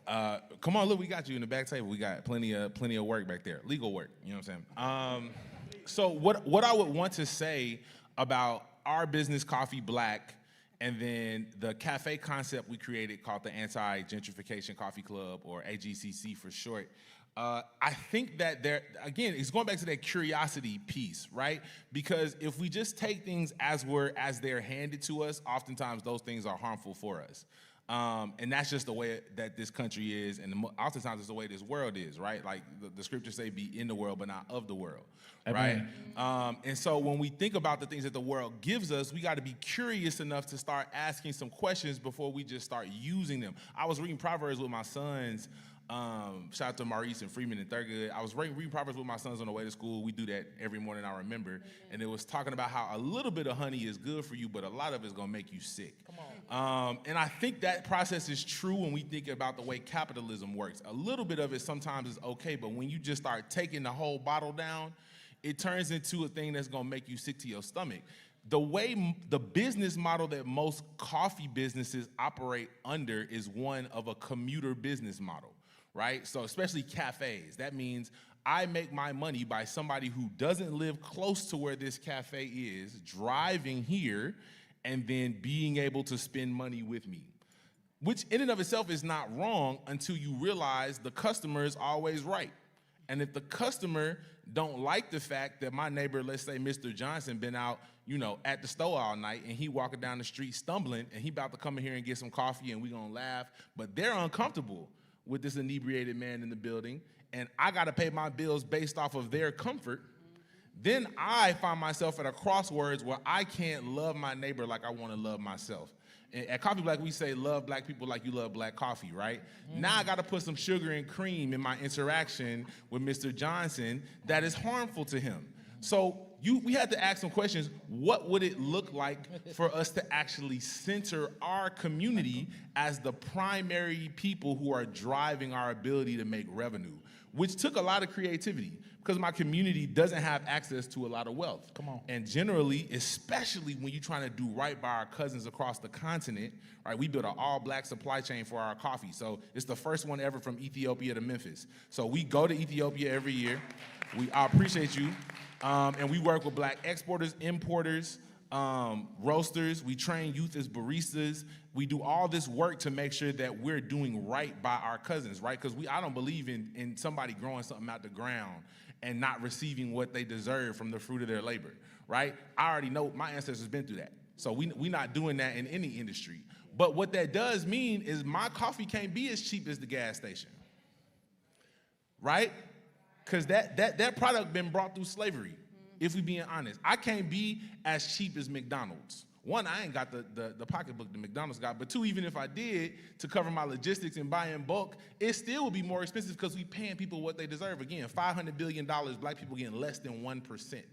So come on, look, we got you in the back table. We got plenty of work back there, legal work, you know what I'm saying? So what I would want to say about our business, Coffee Black, and then the cafe concept we created called the Anti-Gentrification Coffee Club, or AGCC for short, I think that again, it's going back to that curiosity piece, right? Because if we just take things as they're handed to us, oftentimes those things are harmful for us. And that's just the way that this country is, and oftentimes it's the way this world is, right? Like the scriptures say, be in the world, but not of the world, right? And so when we think about the things that the world gives us, we got to be curious enough to start asking some questions before we just start using them. I was reading Proverbs with my sons Shout out to Maurice and Freeman and Thurgood. I was reading Proverbs with my sons on the way to school. We do that every morning, I remember. And it was talking about how a little bit of honey is good for you, but a lot of it's gonna make you sick. Come on. And I think that process is true when we think about the way capitalism works. A little bit of it sometimes is okay, but when you just start taking the whole bottle down, it turns into a thing that's gonna make you sick to your stomach. The business model that most coffee businesses operate under is one of a commuter business model, right? So especially cafes, that means I make my money by somebody who doesn't live close to where this cafe is, driving here, and then being able to spend money with me, which in and of itself is not wrong until you realize the customer is always right. And if the customer don't like the fact that my neighbor, let's say Mr. Johnson, been out, at the store all night, and he walking down the street stumbling, and he about to come in here and get some coffee, and we gonna laugh, but they're uncomfortable with this inebriated man in the building, and I gotta pay my bills based off of their comfort, then I find myself at a crossroads where I can't love my neighbor like I wanna love myself. And at Coffee Black, we say love black people like you love black coffee, right? Now I gotta put some sugar and cream in my interaction with Mr. Johnson that is harmful to him. So we had to ask some questions. What would it look like for us to actually center our community as the primary people who are driving our ability to make revenue, which took a lot of creativity because my community doesn't have access to a lot of wealth. Come on. And generally, especially when you're trying to do right by our cousins across the continent, right? We built an all-black supply chain for our coffee. So it's the first one ever from Ethiopia to Memphis. So we go to Ethiopia every year. I appreciate you. And we work with black exporters, importers, roasters. We train youth as baristas. We do all this work to make sure that we're doing right by our cousins, right? Because I don't believe in somebody growing something out the ground and not receiving what they deserve from the fruit of their labor, right? I already know my ancestors been through that. So we not doing that in any industry. But what that does mean is my coffee can't be as cheap as the gas station, right? Because that product been brought through slavery, if we being honest. I can't be as cheap as McDonald's. One, I ain't got the pocketbook that McDonald's got, but two, even if I did, to cover my logistics and buy in bulk, it still would be more expensive because we paying people what they deserve. Again, $500 billion, black people getting less than 1%,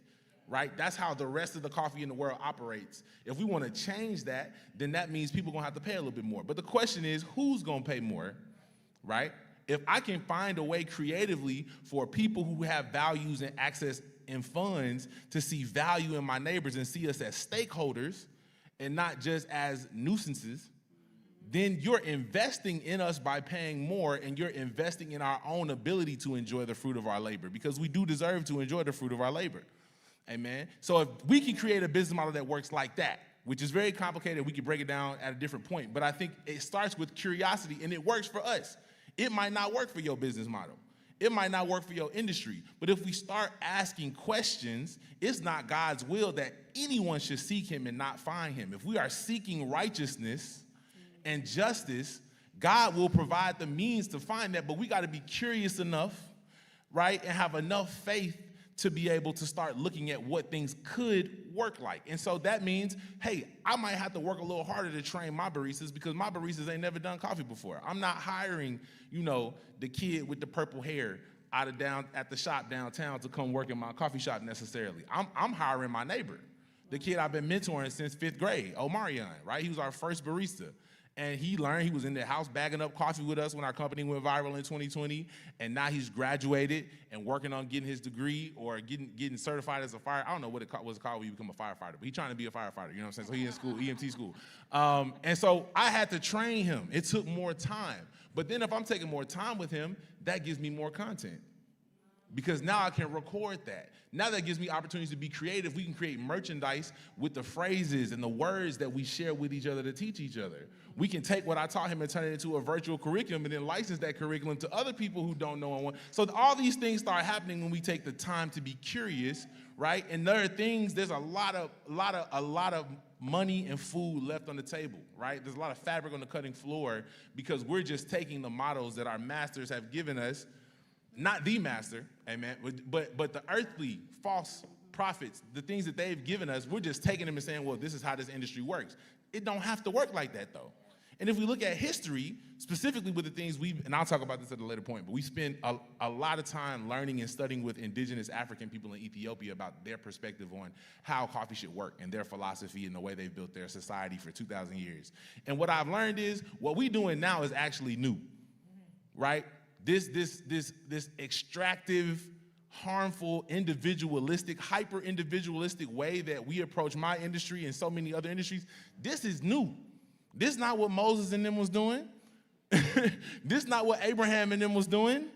right? That's how the rest of the coffee in the world operates. If we want to change that, then that means people gonna have to pay a little bit more. But the question is, who's gonna pay more, right? If I can find a way creatively for people who have values and access and funds to see value in my neighbors and see us as stakeholders and not just as nuisances, then you're investing in us by paying more, and you're investing in our own ability to enjoy the fruit of our labor, because we do deserve to enjoy the fruit of our labor. Amen. So if we can create a business model that works like that, which is very complicated, we can break it down at a different point, but I think it starts with curiosity, and it works for us. It might not work for your business model. It might not work for your industry. But if we start asking questions, it's not God's will that anyone should seek him and not find him. If we are seeking righteousness and justice, God will provide the means to find that, but we got to be curious enough, right, and have enough faith to be able to start looking at what things could work like. And so that means, hey, I might have to work a little harder to train my baristas because my baristas ain't never done coffee before. I'm not hiring, the kid with the purple hair at the shop downtown to come work in my coffee shop necessarily. I'm hiring my neighbor, the kid I've been mentoring since 5th grade, Omarion, right? He was our first barista. And he was in the house bagging up coffee with us when our company went viral in 2020. And now he's graduated and working on getting his degree or getting certified as a fire. I don't know what it was called when you become a firefighter, but he's trying to be a firefighter, you know what I'm saying? So he's in school, EMT school. And so I had to train him. It took more time. But then if I'm taking more time with him, that gives me more content, because now I can record that. Now that gives me opportunities to be creative. We can create merchandise with the phrases and the words that we share with each other to teach each other. We can take what I taught him and turn it into a virtual curriculum and then license that curriculum to other people who don't know and want. So all these things start happening when we take the time to be curious, right? And there are things, there's a lot of money and food left on the table, right? There's a lot of fabric on the cutting floor because we're just taking the models that our masters have given us. Not the master, amen, but the earthly false prophets, the things that they've given us, we're just taking them and saying, well, this is how this industry works. It don't have to work like that, though. And if we look at history, specifically with the things and I'll talk about this at a later point, but we spend a lot of time learning and studying with indigenous African people in Ethiopia about their perspective on how coffee should work and their philosophy and the way they've built their society for 2,000 years. And what I've learned is what we're doing now is actually new, right? This extractive, harmful, individualistic, hyper-individualistic way that we approach my industry and so many other industries, this is new. This is not what Moses and them was doing. This is not what Abraham and them was doing,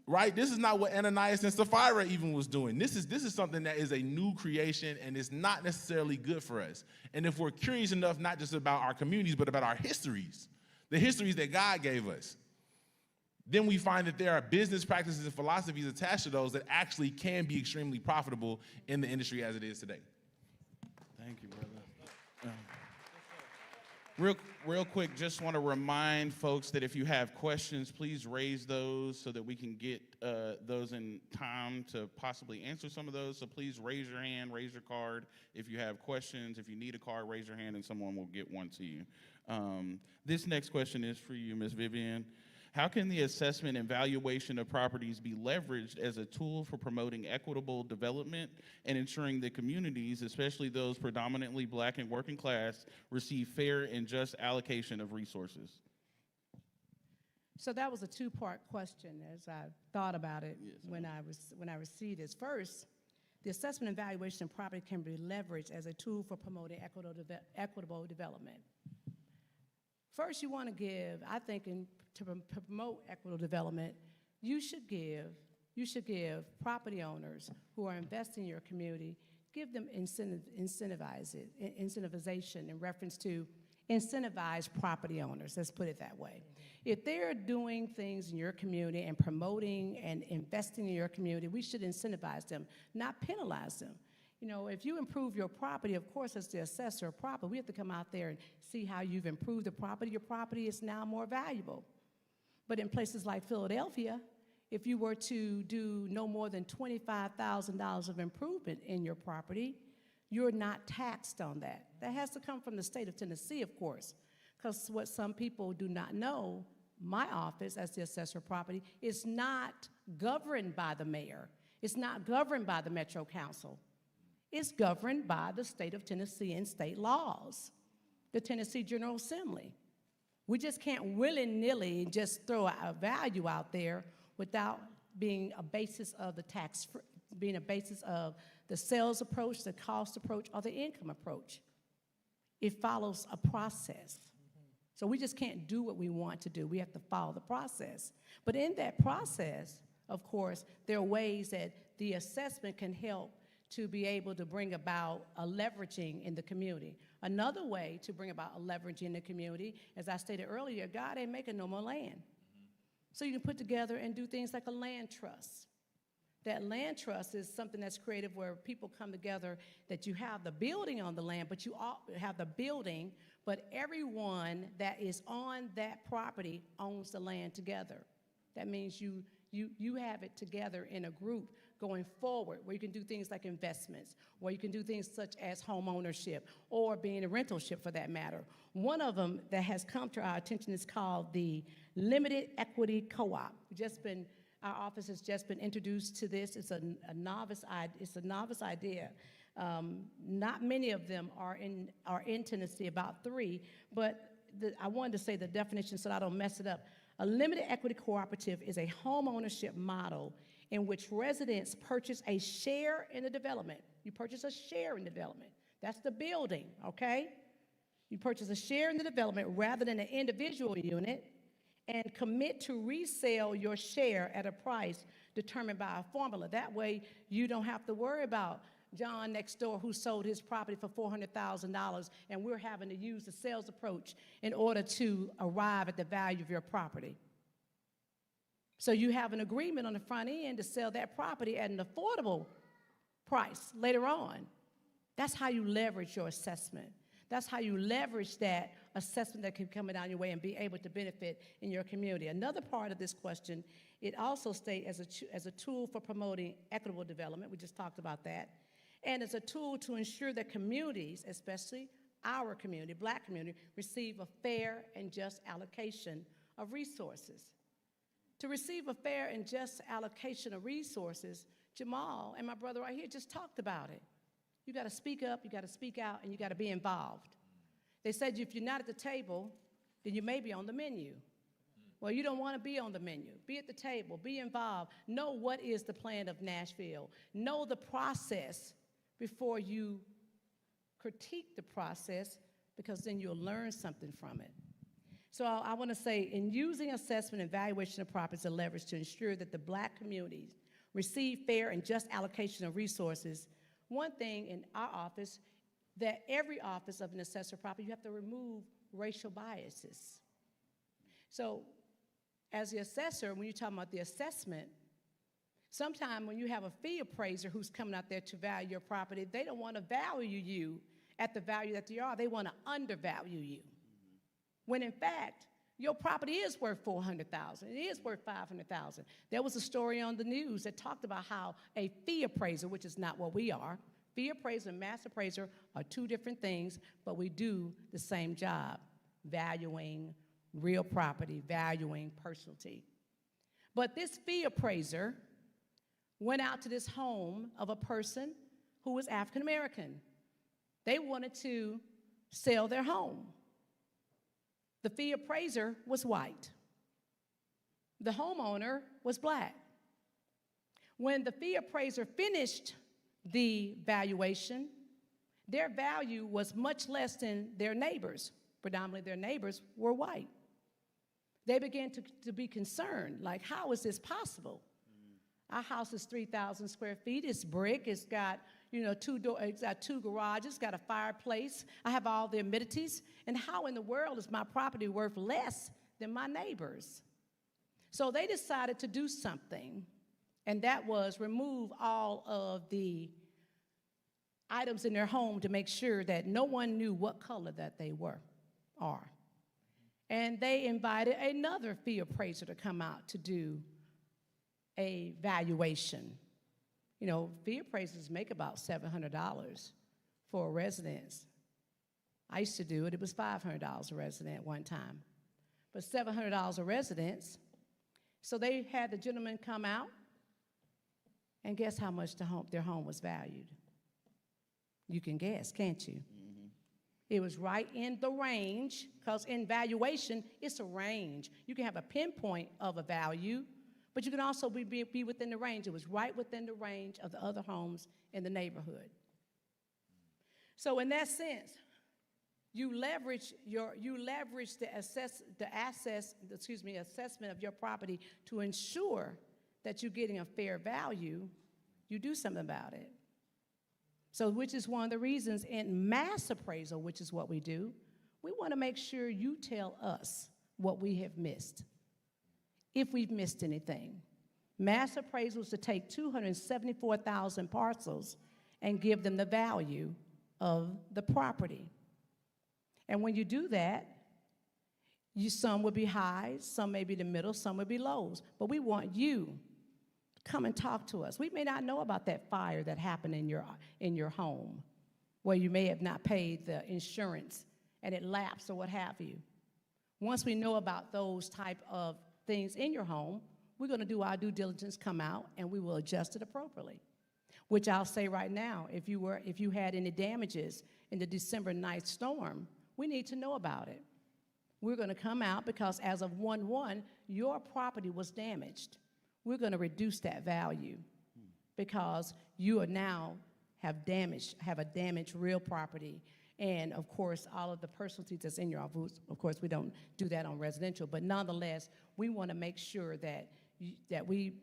right? This is not what Ananias and Sapphira even was doing. This is something that is a new creation, and it's not necessarily good for us. And if we're curious enough, not just about our communities, but about our histories, the histories that God gave us, then we find that there are business practices and philosophies attached to those that actually can be extremely profitable in the industry as it is today. Thank you, brother. Real quick, just want to remind folks that if you have questions, please raise those so that we can get those in time to possibly answer some of those. So please raise your hand, raise your card. If you have questions, if you need a card, raise your hand and someone will get one to you. This next question is for you, Ms. Vivian. How can the assessment and valuation of properties be leveraged as a tool for promoting equitable development and ensuring that communities, especially those predominantly Black and working class, receive fair and just allocation of resources? So that was a two-part question as I thought about it when I received this. First, the assessment and valuation of property can be leveraged as a tool for promoting equitable development. First, you want to give, I think, to promote equitable development, you should give property owners who are investing in your community, give them incentivization in reference to incentivize property owners, let's put it that way. If they're doing things in your community and promoting and investing in your community, we should incentivize them, not penalize them. You know, if you improve your property, of course, as the assessor of property, we have to come out there and see how you've improved the property. Your property is now more valuable. But in places like Philadelphia, if you were to do no more than $25,000 of improvement in your property, you're not taxed on that. That has to come from the state of Tennessee, of course, because what some people do not know, my office as the assessor of property is not governed by the mayor. It's not governed by the Metro Council. It's governed by the state of Tennessee and state laws, the Tennessee General Assembly. We just can't willy-nilly just throw a value out there without being a basis of the being a basis of the sales approach, the cost approach, or the income approach. It follows a process. So we just can't do what we want to do. We have to follow the process. But in that process, of course, there are ways that the assessment can help to be able to bring about a leveraging in the community. Another way to bring about a leveraging in the community, as I stated earlier, God ain't making no more land. So you can put together and do things like a land trust. That land trust is something that's creative where people come together, that you have the building on the land, but you all have the building, but everyone that is on that property owns the land together. That means you have it together in a group going forward, where you can do things like investments, where you can do things such as home ownership, or being a rentalship for that matter. One of them that has come to our attention is called the Limited Equity Co-op. Our office has just been introduced to this. It's a novice idea. Not many of them are in Tennessee, about 3, but I wanted to say the definition so that I don't mess it up. A limited equity cooperative is a home ownership model in which residents purchase a share in the development. You purchase a share in the development. That's the building, okay? You purchase a share in the development rather than an individual unit, and commit to resell your share at a price determined by a formula. That way, you don't have to worry about John next door who sold his property for $400,000, and we're having to use the sales approach in order to arrive at the value of your property. So you have an agreement on the front end to sell that property at an affordable price later on. That's how you leverage your assessment. That's how you leverage that assessment that can come down your way and be able to benefit in your community. Another part of this question, it also states as a tool for promoting equitable development. We just talked about that. And as a tool to ensure that communities, especially our community, Black community, receive a fair and just allocation of resources. To receive a fair and just allocation of resources, Jamal and my brother right here just talked about it. You got to speak up, you got to speak out, and you got to be involved. They said if you're not at the table, then you may be on the menu. Well, you don't want to be on the menu. Be at the table, be involved. Know what is the plan of Nashville. Know the process before you critique the process, because then you'll learn something from it. So I want to say, in using assessment and evaluation of properties as a leverage to ensure that the Black communities receive fair and just allocation of resources, one thing in our office, that every office of an assessor property, you have to remove racial biases. So as the assessor, when you're talking about the assessment, sometimes when you have a fee appraiser who's coming out there to value your property, they don't want to value you at the value that you are. They want to undervalue you. When in fact, your property is worth $400,000. It is worth $500,000. There was a story on the news that talked about how a fee appraiser, which is not what we are, fee appraiser and mass appraiser are two different things, but we do the same job, valuing real property, valuing personality. But this fee appraiser went out to this home of a person who was African American. They wanted to sell their home. The fee appraiser was white. The homeowner was Black. When the fee appraiser finished the valuation, their value was much less than their neighbors. Predominantly their neighbors were white. They began to be concerned, like, how is this possible? Our house is 3,000 square feet. It's brick. It's got, it's got two garages. It's got a fireplace. I have all the amenities. And how in the world is my property worth less than my neighbors? So they decided to do something, and that was remove all of the items in their home to make sure that no one knew what color that they are. And they invited another fee appraiser to come out to do a valuation. Fee appraisers make about $700 for a residence. I used to do it. It was $500 a resident one time. But $700 a residence. So they had the gentleman come out, and guess how much their home was valued? You can guess, can't you? It was right in the range, because in valuation, it's a range. You can have a pinpoint of a value, but you can also be within the range. It was right within the range of the other homes in the neighborhood. So in that sense, you leverage the assessment of your property to ensure that you're getting a fair value. You do something about it. So which is one of the reasons in mass appraisal, which is what we do, we want to make sure you tell us what we have missed, if we've missed anything. Mass appraisal is to take 274,000 parcels and give them the value of the property. And when you do that, some will be highs, some may be the middle, some will be lows. But we want you to come and talk to us. We may not know about that fire that happened in your home, where you may have not paid the insurance and it lapsed or what have you. Once we know about those type of things in your home, we're going to do our due diligence, come out, and we will adjust it appropriately. Which I'll say right now, if you had any damages in the December 9th storm, we need to know about it. We're going to come out because as of 1/1, your property was damaged. We're going to reduce that value because you are now have a damaged real property. And of course, all of the personalities that's in your office, of course, we don't do that on residential, but nonetheless, we want to make sure that we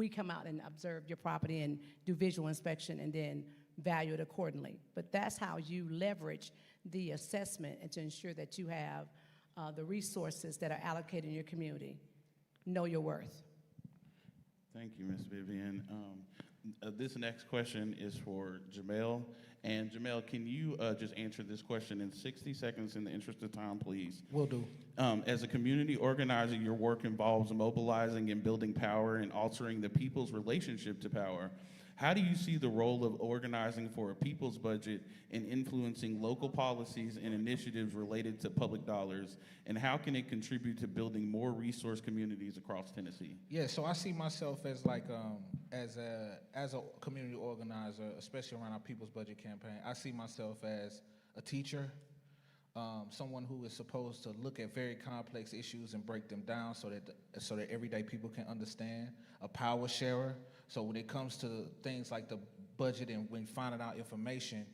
come out and observe your property and do visual inspection and then value it accordingly. But that's how you leverage the assessment and to ensure that you have the resources that are allocated in your community. Know your worth. Thank you, Ms. Vivian. This next question is for Jamel. And Jamel, can you just answer this question in 60 seconds in the interest of time, please? Will do. As a community organizer, your work involves mobilizing and building power and altering the people's relationship to power. How do you see the role of organizing for a people's budget in influencing local policies and initiatives related to public dollars? And how can it contribute to building more resource communities across Tennessee? Yeah, so I see myself as like as a community organizer, especially around our People's Budget campaign. I see myself as a teacher, someone who is supposed to look at very complex issues and break them down so that everyday people can understand. A power sharer. So when it comes to things like the budget and when finding out information,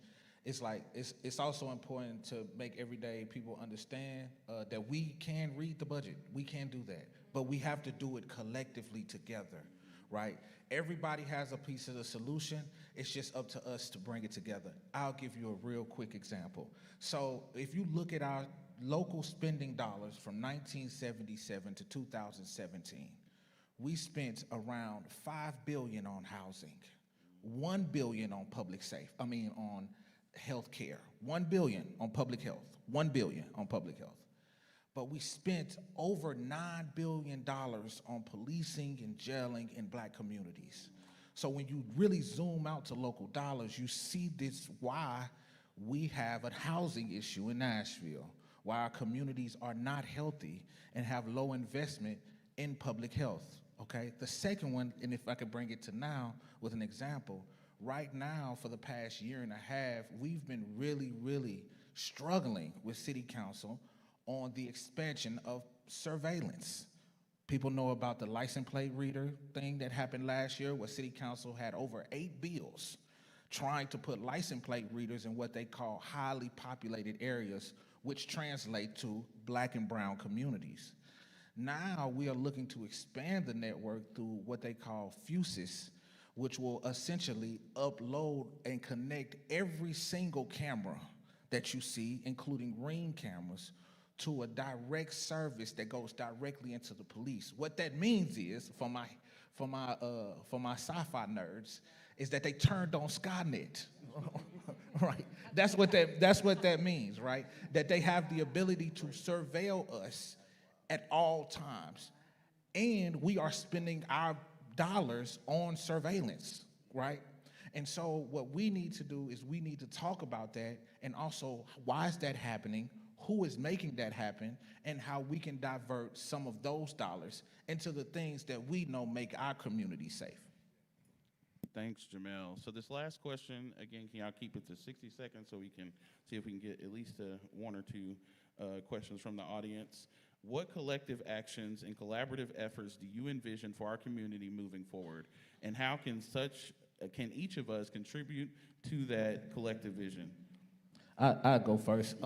it's like it's also important to make everyday people understand that we can read the budget. We can do that, but we have to do it collectively together, right? Everybody has a piece of the solution. It's just up to us to bring it together. I'll give you a real quick example. So if you look at our local spending dollars from 1977 to 2017, we spent around $5 billion on housing, $1 billion on on health care, $1 billion on public health, $1 billion on public health. But we spent over $9 billion on policing and jailing in black communities. So when you really zoom out to local dollars, you see this why we have a housing issue in Nashville, why our communities are not healthy and have low investment in public health, okay? The second one, and if I could bring it to now with an example, right now for the past year and a half, we've been really struggling with city council on the expansion of surveillance. People know about the license plate reader thing that happened last year where city council had over 8 bills trying to put license plate readers in what they call highly populated areas, which translate to black and brown communities. Now we are looking to expand the network through what they call FUSIS, which will essentially upload and connect every single camera that you see, including Ring cameras, to a direct service that goes directly into the police. What that means is, for my sci-fi nerds, is that they turned on Skynet, right? That's what that means, right? That they have the ability to surveil us at all times, and we are spending our dollars on surveillance, right? And so what we need to do is we need to talk about that, and also why is that happening, who is making that happen, and how we can divert some of those dollars into the things that we know make our community safe. Thanks, Jamel. So this last question, again, can y'all keep it to 60 seconds so we can see if we can get at least one or two questions from the audience. What collective actions and collaborative efforts do you envision for our community moving forward? And how can each of us contribute to that collective vision? I'll go first.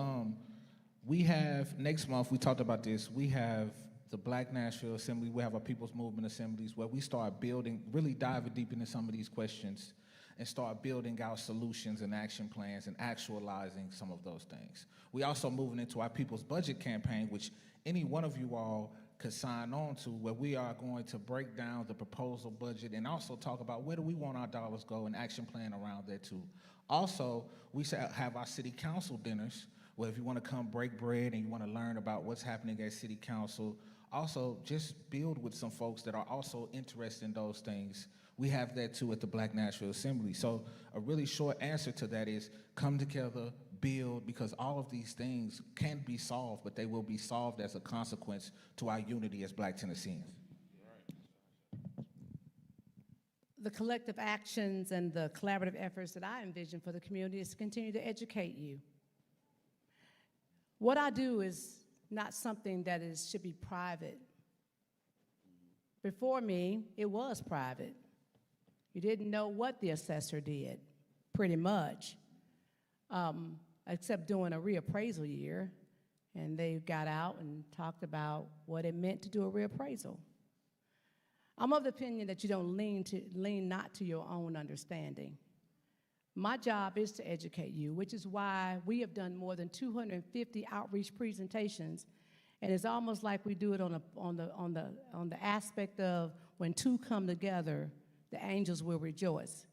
We have, next month, we talked about this, we have the Black Nashville Assembly, we have our People's Movement Assemblies where we start building, really diving deep into some of these questions and start building out solutions and action plans and actualizing some of those things. We also moving into our People's Budget campaign, which any one of you all could sign on to, where we are going to break down the proposal budget and also talk about where do we want our dollars go and action plan around that too. Also, we have our city council dinners where if you want to come break bread and you want to learn about what's happening at city council, also just build with some folks that are also interested in those things. We have that too at the Black Nashville Assembly. So a really short answer to that is come together, build, because all of these things can be solved, but they will be solved as a consequence to our unity as Black Tennesseans. The collective actions and the collaborative efforts that I envision for the community is to continue to educate you. What I do is not something that should be private. Before me, it was private. You didn't know what the assessor did, pretty much, except doing a reappraisal year, and they got out and talked about what it meant to do a reappraisal. I'm of the opinion that you don't lean not to your own understanding. My job is to educate you, which is why we have done more than 250 outreach presentations, and it's almost like we do it on the aspect of when two come together, the angels will rejoice.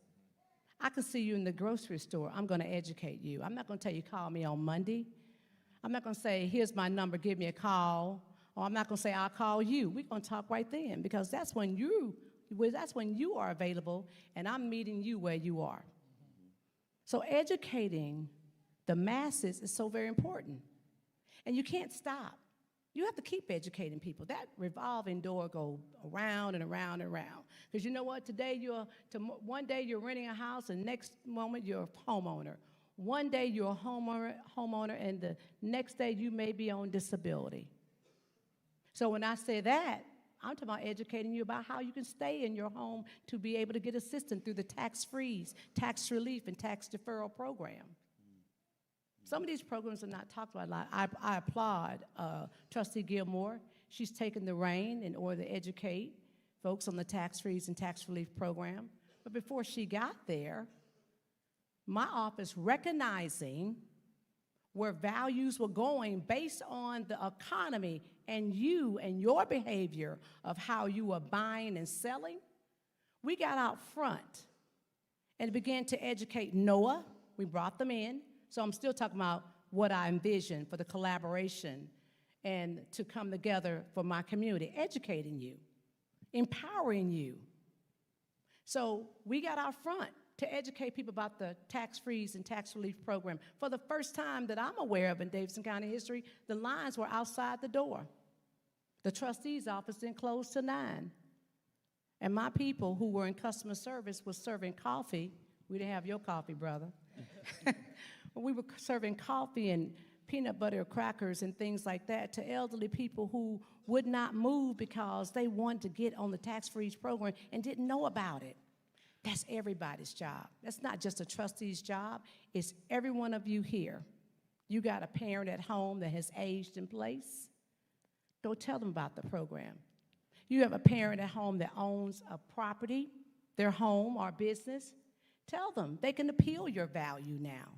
I can see you in the grocery store. I'm going to educate you. I'm not going to tell you call me on Monday. I'm not going to say here's my number, give me a call. Or I'm not going to say I'll call you. We're going to talk right then, because that's when That's when you are available, and I'm meeting you where you are. So educating the masses is so very important. And you can't stop. You have to keep educating people. That revolving door go around and around and around. Because you know what? One day you're renting a house, and next moment you're a homeowner. One day you're a homeowner, and the next day you may be on disability. So when I say that, I'm talking about educating you about how you can stay in your home to be able to get assistance through the tax freeze, tax relief, and tax deferral program. Some of these programs are not talked about a lot. I applaud Trustee Gilmore. She's taken the reign in order to educate folks on the tax freeze and tax relief program. But before she got there, my office, recognizing where values were going based on the economy and you and your behavior of how you were buying and selling, we got out front and began to educate NOAA. We brought them in. So I'm still talking about what I envisioned for the collaboration and to come together for my community, educating you, empowering you. So we got out front to educate people about the tax freeze and tax relief program. For the first time that I'm aware of in Davidson County history, the lines were outside the door. The trustee's office didn't close till 9. And my people who were in customer service was serving coffee. We didn't have your coffee, brother. We were serving coffee and peanut butter crackers and things like that to elderly people who would not move because they wanted to get on the tax freeze program and didn't know about it. That's everybody's job. That's not just a trustee's job. It's every one of you here. You got a parent at home that has aged in place. Go tell them about the program. You have a parent at home that owns a property, their home or business. Tell them they can appeal your value now.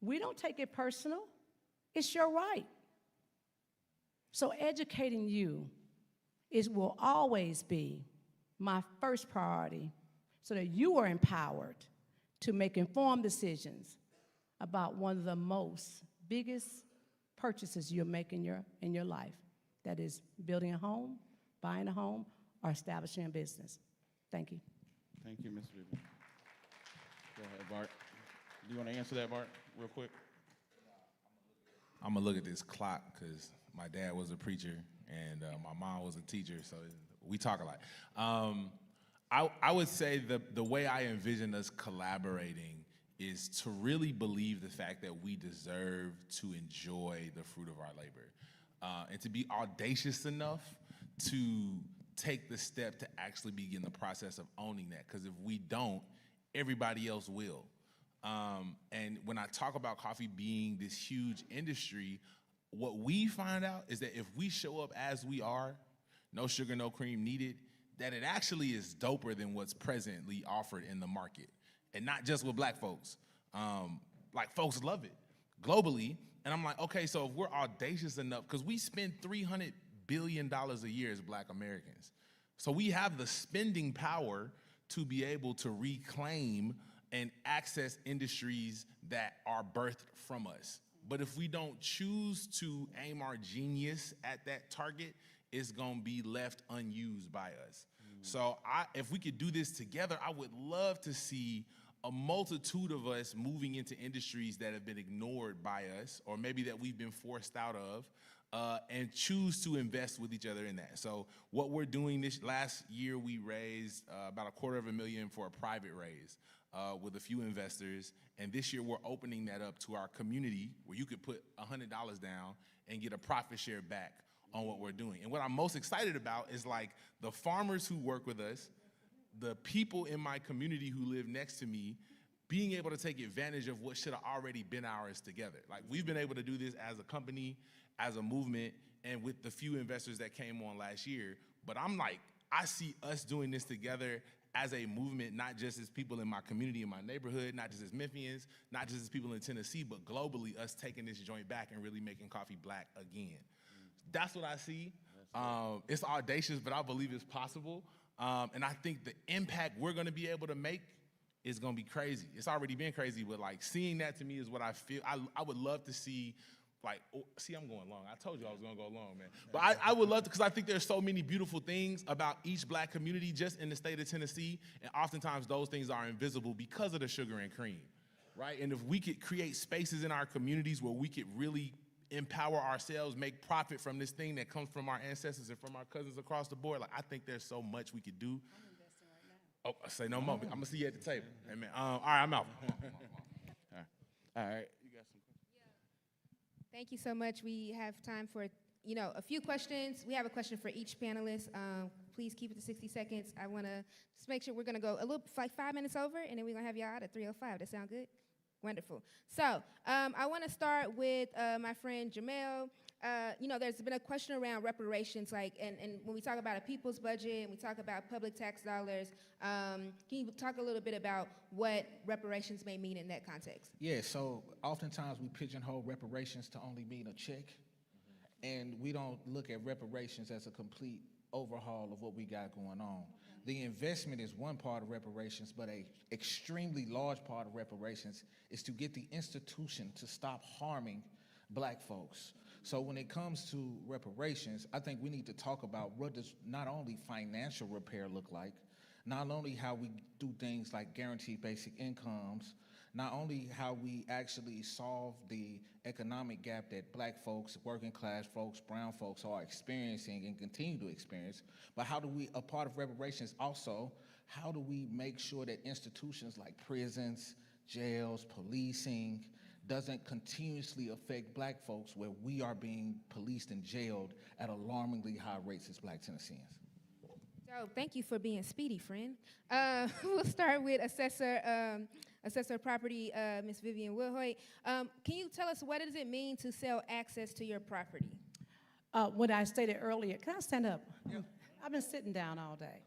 We don't take it personal. It's your right. So educating you will always be my first priority so that you are empowered to make informed decisions about one of the most biggest purchases you'll make in your life. That is building a home, buying a home, or establishing a business. Thank you. Thank you, Ms. Vivian. Go ahead, Bart. Do you want to answer that, Bart, real quick? I'm gonna look at this clock because my dad was a preacher and my mom was a teacher, so we talk a lot. I would say the way I envision us collaborating is to really believe the fact that we deserve to enjoy the fruit of our labor, and to be audacious enough to take the step to actually begin the process of owning that, because if we don't, everybody else will. And when I talk about coffee being this huge industry, what we find out is that if we show up as we are, no sugar, no cream needed, that it actually is doper than what's presently offered in the market. And not just with black folks. Like, folks love it globally. And I'm like, okay, so if we're audacious enough, because we spend $300 billion a year as black Americans. So we have the spending power to be able to reclaim and access industries that are birthed from us. But if we don't choose to aim our genius at that target, it's gonna be left unused by us. So if we could do this together, I would love to see a multitude of us moving into industries that have been ignored by us, or maybe that we've been forced out of, and choose to invest with each other in that. So what we're doing this last year, we raised about $250,000 for a private raise with a few investors. And this year we're opening that up to our community where you could put $100 down and get a profit share back on what we're doing. And what I'm most excited about is like the farmers who work with us, the people in my community who live next to me, being able to take advantage of what should have already been ours together. Like, we've been able to do this as a company, as a movement, and with the few investors that came on last year. But I'm like, I see us doing this together as a movement, not just as people in my community, in my neighborhood, not just as Memphians, not just as people in Tennessee, but globally, us taking this joint back and really making coffee black again. That's what I see. It's audacious, but I believe it's possible. And I think the impact we're gonna be able to make is gonna be crazy. It's already been crazy, but like seeing that to me is what I feel. I would love to see see, I'm going long. I told you I was gonna go long, man. But I would love to, because I think there's so many beautiful things about each black community just in the state of Tennessee, and oftentimes those things are invisible because of the sugar and cream, right? And if we could create spaces in our communities where we could really empower ourselves, make profit from this thing that comes from our ancestors and from our cousins across the board, like, I think there's so much we could do. I'm investing right now. Oh, say no more. I'm gonna see you at the table. Amen. All right, I'm out. All right. You got some questions? Thank you so much. We have time for, a few questions. We have a question for each panelist. Please keep it to 60 seconds. I want to just make sure we're going to go like 5 minutes over, and then we're going to have y'all out at 3:05. That sound good? Wonderful. So I want to start with my friend Jamel. There's been a question around reparations, and when we talk about a people's budget and we talk about public tax dollars, can you talk a little bit about what reparations may mean in that context? Yeah, so oftentimes we pigeonhole reparations to only mean a check, and we don't look at reparations as a complete overhaul of what we got going on. The investment is one part of reparations, but an extremely large part of reparations is to get the institution to stop harming black folks. So when it comes to reparations, I think we need to talk about what does not only financial repair look like, not only how we do things like guaranteed basic incomes, not only how we actually solve the economic gap that black folks, working class folks, brown folks are experiencing and continue to experience, but how do we, a part of reparations also, how do we make sure that institutions like prisons, jails, policing, doesn't continuously affect black folks where we are being policed and jailed at alarmingly high rates as black Tennesseans? So thank you for being speedy, friend. We'll start with Assessor of Property, Ms. Vivian Wilhoit. Can you tell us what does it mean to sell access to your property? What I stated earlier, can I stand up? Yeah. I've been sitting down all day.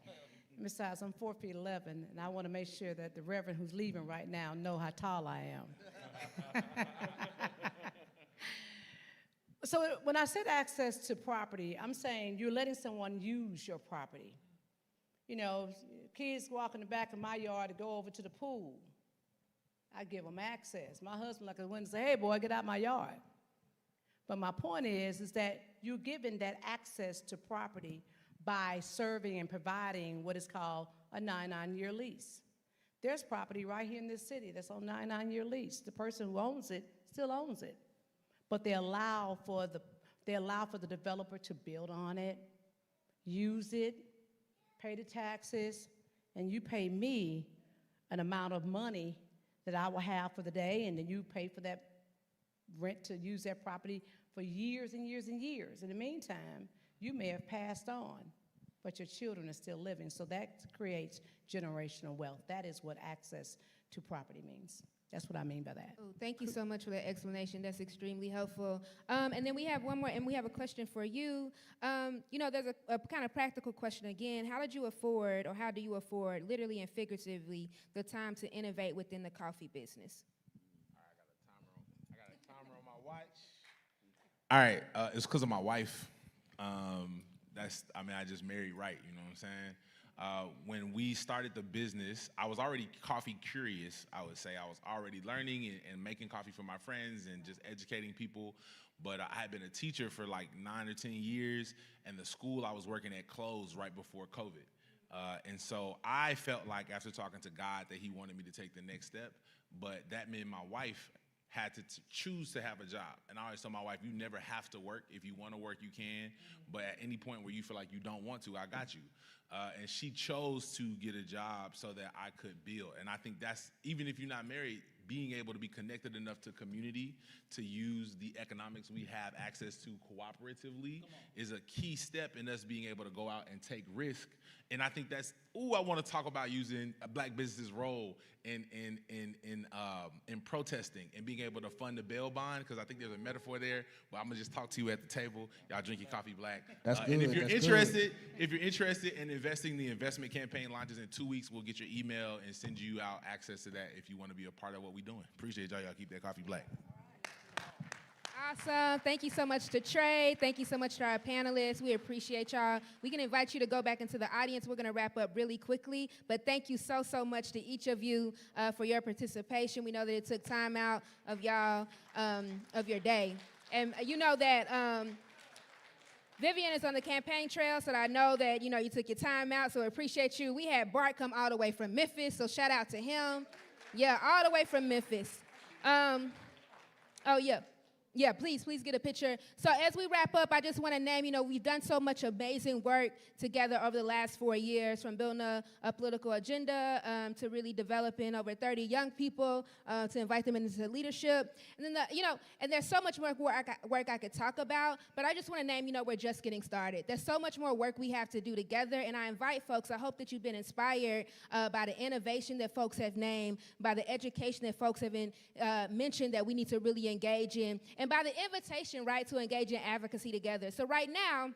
Besides, I'm 4 feet 11, and I want to make sure that the Reverend who's leaving right now know how tall I am. So when I said access to property, I'm saying you're letting someone use your property. Kids walk in the back of my yard to go over to the pool. I give them access. My husband like a went and say, "Hey, boy, get out my yard." But my point is that you're giving that access to property by serving and providing what is called a 99-year lease. There's property right here in this city that's on 99-year lease. The person who owns it still owns it, but they allow for the developer to build on it, use it, pay the taxes, and you pay me an amount of money that I will have for the day, and then you pay for that rent to use that property for years and years and years. In the meantime, you may have passed on, but your children are still living. So that creates generational wealth. That is what access to property means. That's what I mean by that. Oh, thank you so much for that explanation. That's extremely helpful. And then we have one more, and we have a question for you. There's a kind of practical question again. How do you afford, literally and figuratively, the time to innovate within the coffee business? I got a timer on my watch. All right, it's because of my wife. I just married right, you know what I'm saying? When we started the business, I was already coffee curious, I would say. I was already learning and making coffee for my friends and just educating people. But I had been a teacher for like 9 or 10 years, and the school I was working at closed right before COVID. And so I felt like after talking to God that he wanted me to take the next step, but that meant my wife had to choose to have a job. And I always told my wife, you never have to work. If you want to work, you can. But at any point where you feel like you don't want to, I got you. And she chose to get a job so that I could build. And I think that's, even if you're not married, being able to be connected enough to community to use the economics we have access to cooperatively is a key step in us being able to go out and take risk. And I think that's, I want to talk about using a black business's role in protesting and being able to fund the bail bond, because I think there's a metaphor there, but I'm gonna just talk to you at the table. Y'all drink your coffee black. That's good. And if you're interested in investing, the investment campaign launches in 2 weeks. We'll get your email and send you out access to that if you want to be a part of what we're doing. Appreciate y'all. Y'all keep that coffee black. Awesome. Thank you so much to Trey. Thank you so much to our panelists. We appreciate y'all. We can invite you to go back into the audience. We're going to wrap up really quickly, but thank you so much to each of you for your participation. We know that it took time out of y'all, of your day. And you know that Vivian is on the campaign trail, so I know that, you know, you took your time out, so I appreciate you. We had Bart come all the way from Memphis, so shout out to him. Yeah, all the way from Memphis. Oh, yeah. Yeah, please get a picture. So as we wrap up, I just want to name, you know, we've done so much amazing work together over the last 4 years, from building a political agenda to really developing over 30 young people to invite them into leadership. And then, and there's so much more work I could talk about, but I just want to name, you know, we're just getting started. There's so much more work we have to do together, and I invite folks, I hope that you've been inspired by the innovation that folks have named, by the education that folks have mentioned that we need to really engage in, and by the invitation, right, to engage in advocacy together. So right now,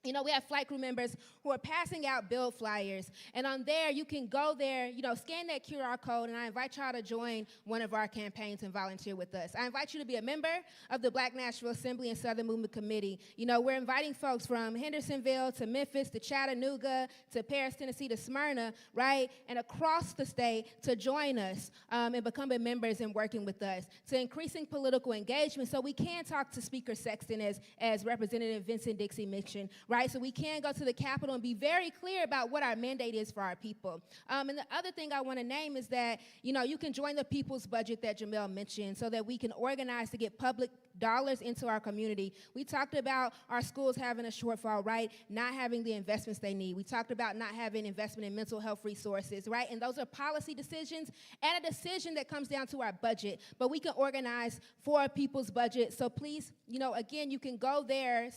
you know, we have flight crew members who are passing out build flyers. And on there, you can go there, you know, scan that QR code, and I invite y'all to join one of our campaigns and volunteer with us. I invite you to be a member of the Black Nashville Assembly and Southern Movement Committee. You know, we're inviting folks from Hendersonville to Memphis to Chattanooga to Paris, Tennessee to Smyrna, right, and across the state to join us and becoming members and working with us, to increasing political engagement so we can talk to Speaker Sexton as Representative Vincent Dixie mentioned, right? So we can go to the Capitol and be very clear about what our mandate is for our people. And the other thing I want to name is that, you know, you can join the people's budget that Jamel mentioned so that we can organize to get public dollars into our community. We talked about our schools having a shortfall, right? Not having the investments they need. We talked about not having investment in mental health resources, right? And those are policy decisions and a decision that comes down to our budget. But we can organize for our people's budget. So please, you know, again, you can go there,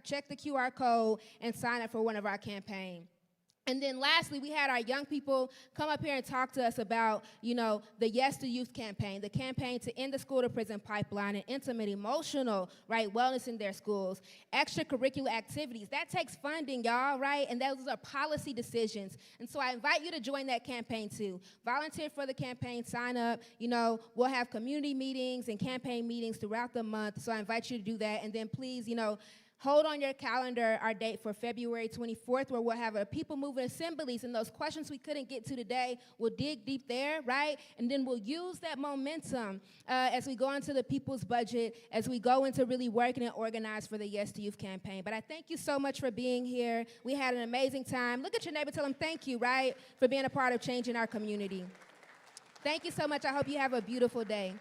check the QR code, and sign up for one of our campaigns. And then lastly, we had our young people come up here and talk to us about, you know, the Yes to Youth campaign, the campaign to end the school-to-prison pipeline and intimate, emotional, right, wellness in their schools, extracurricular activities. That takes funding, y'all, right? And those are policy decisions. And so I invite you to join that campaign too. Volunteer for the campaign, sign up. You know, we'll have community meetings and campaign meetings throughout the month. So I invite you to do that. And then please, you know, hold on your calendar our date for February 24th, where we'll have our people moving assemblies, and those questions we couldn't get to today, we'll dig deep there, right? And then we'll use that momentum as we go into the people's budget, as we go into really working and organize for the Yes to Youth campaign. But I thank you so much for being here. We had an amazing time. Look at your neighbor, tell them thank you, right, for being a part of changing our community. Thank you so much. I hope you have a beautiful day.